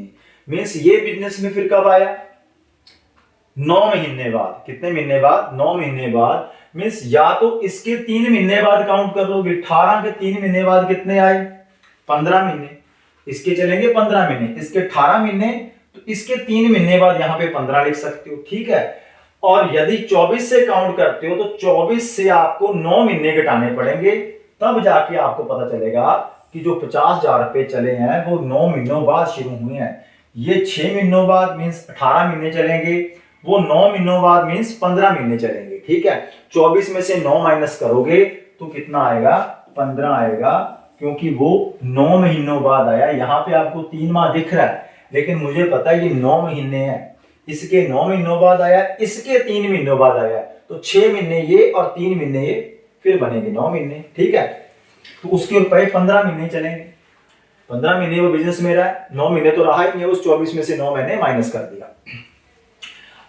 मीन्स ये बिजनेस में फिर कब आया? 9 महीने बाद। कितने महीने बाद? 9 महीने बाद। मीन्स या तो इसके 3 महीने बाद काउंट कर लोगे, 18 के 3 महीने बाद कितने आए? 15 महीने। इसके चलेंगे 15 महीने, इसके 18 महीने, तो इसके 3 महीने बाद यहां पे 15 लिख सकते हो, ठीक है। और यदि 24 से काउंट करते हो तो 24 से आपको 9 महीने घटाने पड़ेंगे, तब जाके आपको पता चलेगा कि जो 50,000 रुपए चले हैं वो 9 महीनों बाद शुरू हुए हैं। ये 6 महीनों बाद मीन्स 18 महीने चलेंगे, वो 9 महीनों बाद मीन्स 15 महीने चलेंगे, ठीक है। 24 में से 9 माइनस करोगे तो कितना आएगा? 15 आएगा, क्योंकि वो 9 महीनों बाद आया। यहाँ पे आपको 3 माह दिख रहा है, लेकिन मुझे पता है ये 9 महीने हैं, इसके 9 महीनों बाद आया, इसके 3 महीनों बाद आया, तो 6 महीने ये और 3 महीने ये, फिर बनेंगे 9 महीने, ठीक है। तो उसके रुपए 15 महीने चलेंगे, 15 महीने वो बिजनेस में रहा, 9 महीने तो रहा ही नहीं, उस 24 में से 9 महीने माइनस कर दिया।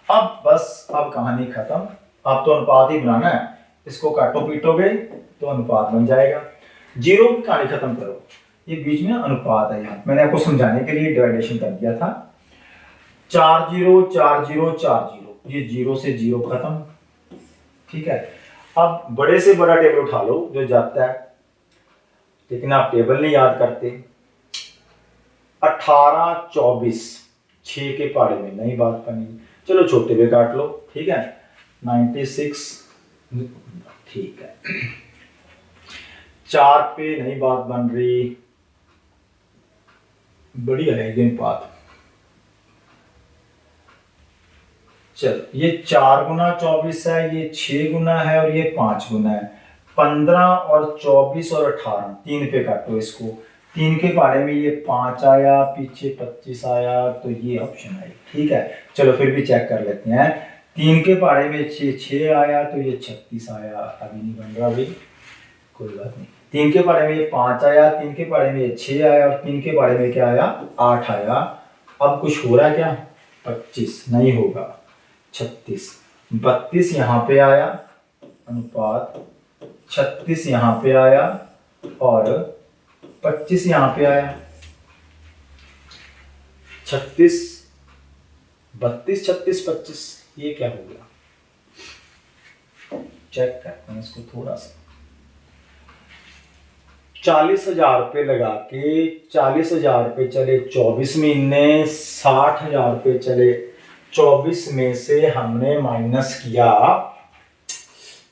अब बस, अब कहानी खत्म। अब तो अनुपात ही बनाना है, इसको काटो पीटोगे तो अनुपात बन जाएगा। जीरो की कहानी खत्म करो, ये बीच में अनुपात है, यहाँ मैंने आपको समझाने के लिए डिवाइडेशन कर दिया था। 4 0 4 0 4 0, ये 0 से 0 खत्म, ठीक है। अब बड़े से बड़ा टेबल उठा लो जो जाता है, लेकिन आप टेबल नहीं याद करते। 18 24 6 के पहाड़े में नई बात बनी। चलो छोटे पे काट लो, ठीक है, 96, ठीक है। 4 पे नई बात बन रही, बढ़िया है ये बात। चलो ये 4 गुना 24 है, ये 6 गुना है और ये 5 गुना है। 15 और 24 और 18, 3 पे काटो इसको। 3 के पहाड़े में ये 5 आया, पीछे 25 आया, तो ये ऑप्शन आई, ठीक है। चलो फिर भी चेक कर लेते हैं। 3 के पहाड़े में 6 आया तो ये 36 आया, अभी नहीं बन रहा भाई, कोई बात नहीं। 3 के पहाड़े में ये 5 आया, 3 के पहाड़े में ये 6 आया और 3 के पहाड़े में क्या आया, 8 आया। अब कुछ हो रहा है क्या, 25 नहीं होगा, 36, 32 यहाँ पे आया अनुपात, 36 यहाँ पे आया और 25 यहाँ पे आया। 36, 32, 36, 25, ये क्या हो गया, चेक करते हैं इसको थोड़ा सा। 40,000 रुपये लगा के 40,000 रुपये चले 24 महीने, 60,000 रुपये चले 24 में से हमने माइनस किया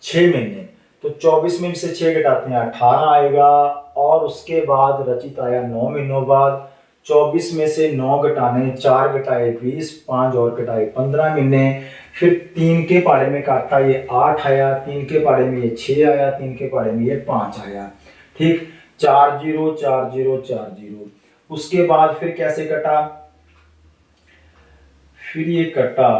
6 महीने, तो 24 में से 6 घटाते हैं 18 आएगा। और उसके बाद रचित आया 9 महीनों बाद, 24 में से 9 घटाने 4 घटाए 20, 5 और घटाए 15 महीने। फिर 3 के पहाड़े में काटा, ये 8 आया, 3 के पहाड़े में ये 6 आया, 3 के पहाड़े में ये 5 आया, ठीक। 4 0 4 0 4 0। उसके बाद फिर कैसे कटा, फिर ये कटा,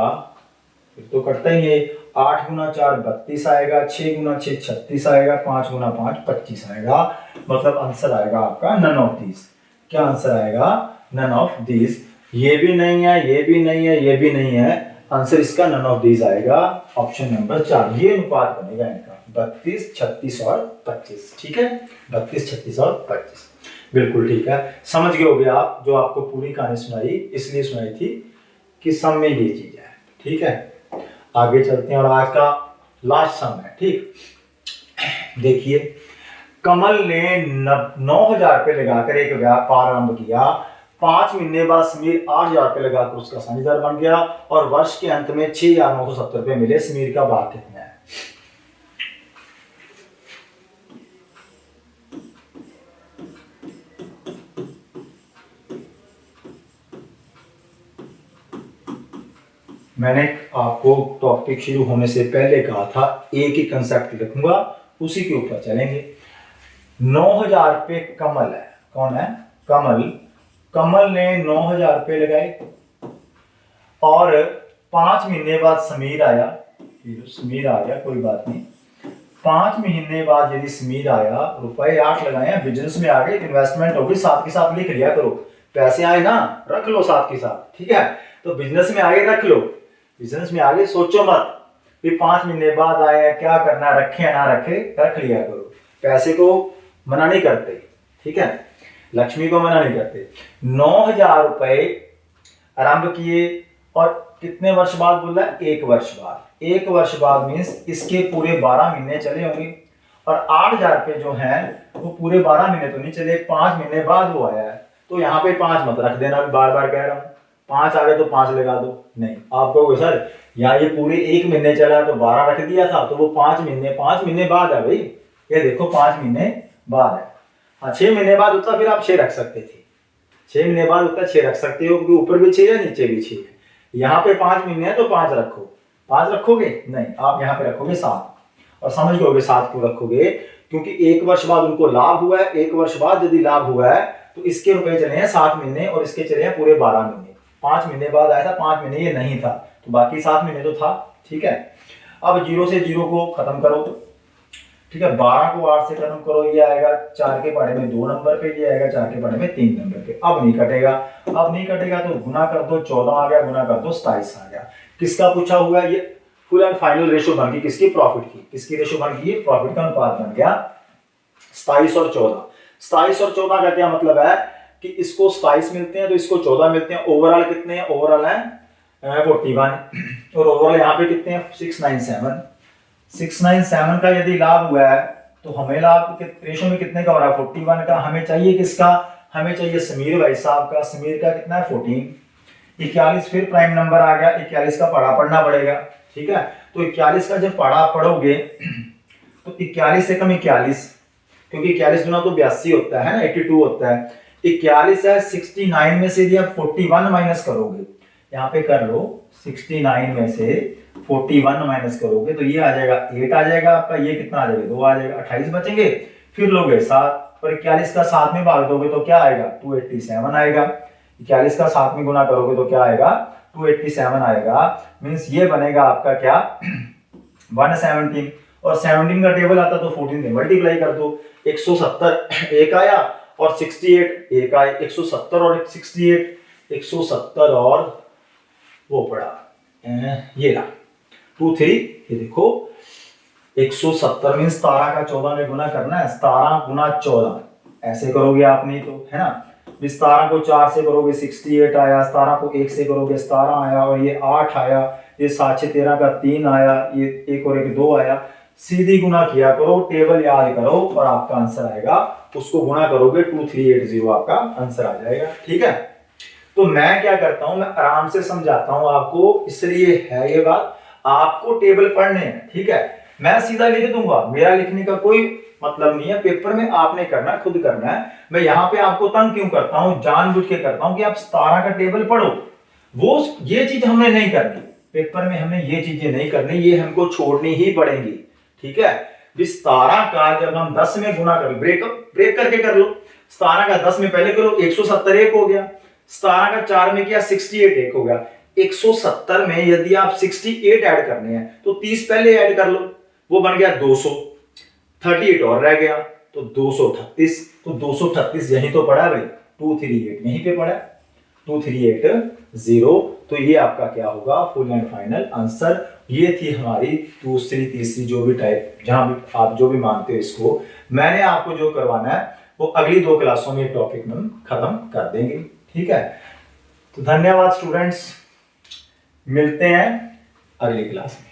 फिर तो कटता ही है। 8 गुना 4 32 आएगा, 6 गुना 6 36 आएगा, 5 गुना 5 25 आएगा। मतलब आंसर आएगा आपका नन ऑफ दिस। क्या आंसर आएगा, नन ऑफ दिस। ये भी नहीं है, ये भी नहीं है, ये भी नहीं है, आंसर इसका नन ऑफ दिस आएगा, ऑप्शन नंबर 4। ये अनुपात बनेगा इनका 32, 36 और 25, ठीक है, 32, 36 और 25, बिल्कुल ठीक है। समझ गए होगे आप, जो आपको पूरी कहानी सुनाई इसलिए सुनाई थी कि सम में ये चीज है, ठीक है। आगे चलते हैं और आज का लास्ट सम है, ठीक। देखिए, कमल ने 9,000 रुपये लगाकर एक व्यापार आरंभ किया। 5 महीने बाद समीर 8,000 रुपये लगाकर उसका साझेदार बन गया और वर्ष के अंत में 6,970 रुपये मिले। समीर का भाग कितना है। मैंने आपको टॉपिक शुरू होने से पहले कहा था एक ही कंसेप्ट रखूंगा, उसी के ऊपर चलेंगे। 9,000 रुपये कमल है, कौन है, कमल। कमल ने 9,000 रुपये लगाए और 5 महीने बाद समीर आया, समीर आ गया, कोई बात नहीं। 5 महीने बाद यदि समीर आया, रुपए 8 लगाए, बिजनेस में आ गए, इन्वेस्टमेंट होगी, साथ के साथ लिख लिया करो, पैसे आए ना रख लो साथ के साथ, ठीक है। तो बिजनेस में आगे रख लो, बिजनेस में आगे सोचो मत कि 5 महीने बाद आए, क्या करना, रखे या ना रखे, रख लिया करो। पैसे को मना नहीं करते, ठीक है, लक्ष्मी को मना नहीं करते। 9,000 रुपए आरंभ किए और कितने वर्ष बाद बोला, 1 वर्ष बाद। 1 वर्ष बाद मीन्स इसके पूरे 12 महीने चले होंगे और 8,000 रुपये जो है वो पूरे 12 महीने तो नहीं चले, 5 महीने बाद वो आया है। तो यहाँ पे 5 मत रख देना, बार बार कह रहा हूँ, 5 आ गए तो 5 लगा दो, नहीं। आप कहोगे सर यहाँ ये पूरे 1 महीने चला तो 12 रख दिया था, तो वो 5 महीने बाद है भाई, ये देखो 5 महीने बाद है। हाँ, 6 महीने बाद होता फिर आप 6 रख सकते थे, 6 महीने बाद होता 6 रख सकते हो, क्योंकि ऊपर भी 6 है नीचे भी 6 है। यहाँ पे 5 महीने है तो 5 रखो, 5 रखोगे नहीं, आप यहाँ पे रखोगे 7। और समझ गए 7 क्यों रखोगे, क्योंकि 1 वर्ष बाद उनको लाभ हुआ है। 1 वर्ष बाद यदि लाभ हुआ है तो इसके रुपए चले हैं 7 महीने और इसके चले हैं पूरे 12 महीने। 5 महीने बाद आया था, 5 महीने ये नहीं था, तो बाकी 7 महीने तो था, ठीक है। अब 0 से 0 को खत्म करो, ठीक है। 12 को 8 से खत्म करो, ये आएगा 4 के पहाड़े में 2 नंबर पे, ये आएगा 4 के पहाड़े में 3 नंबर पे। अब नहीं कटेगा, अब नहीं कटेगा तो गुना कर दो, 14 आ गया, गुना कर दो 27 आ गया। किसका पूछा हुआ है, ये फुल एंड फाइनल रेशो बन गई, किसकी, प्रॉफिट की। किसकी रेशो बन गई, प्रॉफिट का अनुपात बन गया 27 और 14। 27 और 14 का क्या मतलब है कि इसको 27 मिलते हैं तो इसको 14 मिलते हैं। ओवरऑल कितने हैं, ओवरऑल है 41 और ओवरऑल यहाँ पे कितने हैं 697। 697 का यदि लाभ हुआ है तो हमें लाभ रेशो में कितने का हो रहा है, 41 का। हमें चाहिए किसका, हमें चाहिए समीर भाई साहब का। समीर का कितना है 14, 41 फिर प्राइम नंबर आ गया, 41 का पढ़ा पढ़ना पड़ेगा, ठीक है। तो 41 का जब पढ़ा पढ़ोगे तो 41 से कम 41, क्योंकि 41 गुना तो 82 होता है ना, 82 होता है। 41 है 69 में से यदि आप 41 माइनस करोगे, यहाँ पे कर लो 69 में से 41 माइनस करोगे तो ये आ जाएगा 8 आ जाएगा आपका, ये कितना आ जाएगा 2 आ जाएगा, 28 बचेंगे। फिर लोगे 7 और 41 का 7 में भाग दोगे तो क्या आएगा 287 आएगा। 41 का 7 में गुना करोगे तो क्या आएगा 287 आएगा। मींस ये बनेगा आपका क्या 117, और 17 का टेबल आता तो 14 से मल्टीप्लाई कर दो। 170 एक आया और 68 एक आए, 170 और 68, 170 और वो पड़ा ये रहा 2 3, ये देखो 170 मीन 17 का 14 में गुना करना है, 17 गुना 14 ऐसे करोगे आप, नहीं तो है ना 17 को 4 से करोगे 68 आया, 17 को 1 से करोगे 17 आया, और ये 8 आया, ये 7 6 13 का 3 आया, ये 1 और 1 2 आया। सीधी गुना किया करो, टेबल याद करो और आपका आंसर आएगा, उसको गुना करोगे 2380 आपका आंसर आ जाएगा, ठीक है। तो मैं क्या करता हूं, मैं आराम से समझाता हूं आपको, इसलिए है ये बात, आपको टेबल पढ़ने हैं, ठीक है। मैं सीधा लिख दूंगा, मेरा लिखने का कोई मतलब नहीं है, पेपर में आपने करना है, खुद करना है। मैं यहाँ पे आपको तंग क्यों करता हूँ, जानबूझ के करता हूँ कि आप 17 का टेबल पढ़ो। वो ये चीज हमने नहीं करनी पेपर में, हमें ये चीजें नहीं करनी, ये हमको छोड़नी ही पड़ेंगी, ठीक है। 17 का जब हम 10 में गुना कर लो, ब्रेक करके कर लो, 17 का 10 में पहले करो 170 एक हो गया, 17 का 4 में किया 68 एक हो गया। 170 में यदि आप 68 ऐड करने हैं तो 30 पहले ऐड कर लो, वो बन गया 200, 38 और रह गया तो 238, तो 238 यही तो पड़ा भाई, 238 यहीं पे पड़ा 2380। तो ये आपका क्या होगा फुल एंड फाइनल आंसर। ये थी हमारी दूसरी तीसरी जो भी टाइप, जहां भी आप जो भी मानते हो इसको, मैंने आपको जो करवाना है वो अगली 2 क्लासों में टॉपिक में हम खत्म कर देंगे, ठीक है। तो धन्यवाद स्टूडेंट्स, मिलते हैं अगली क्लास में।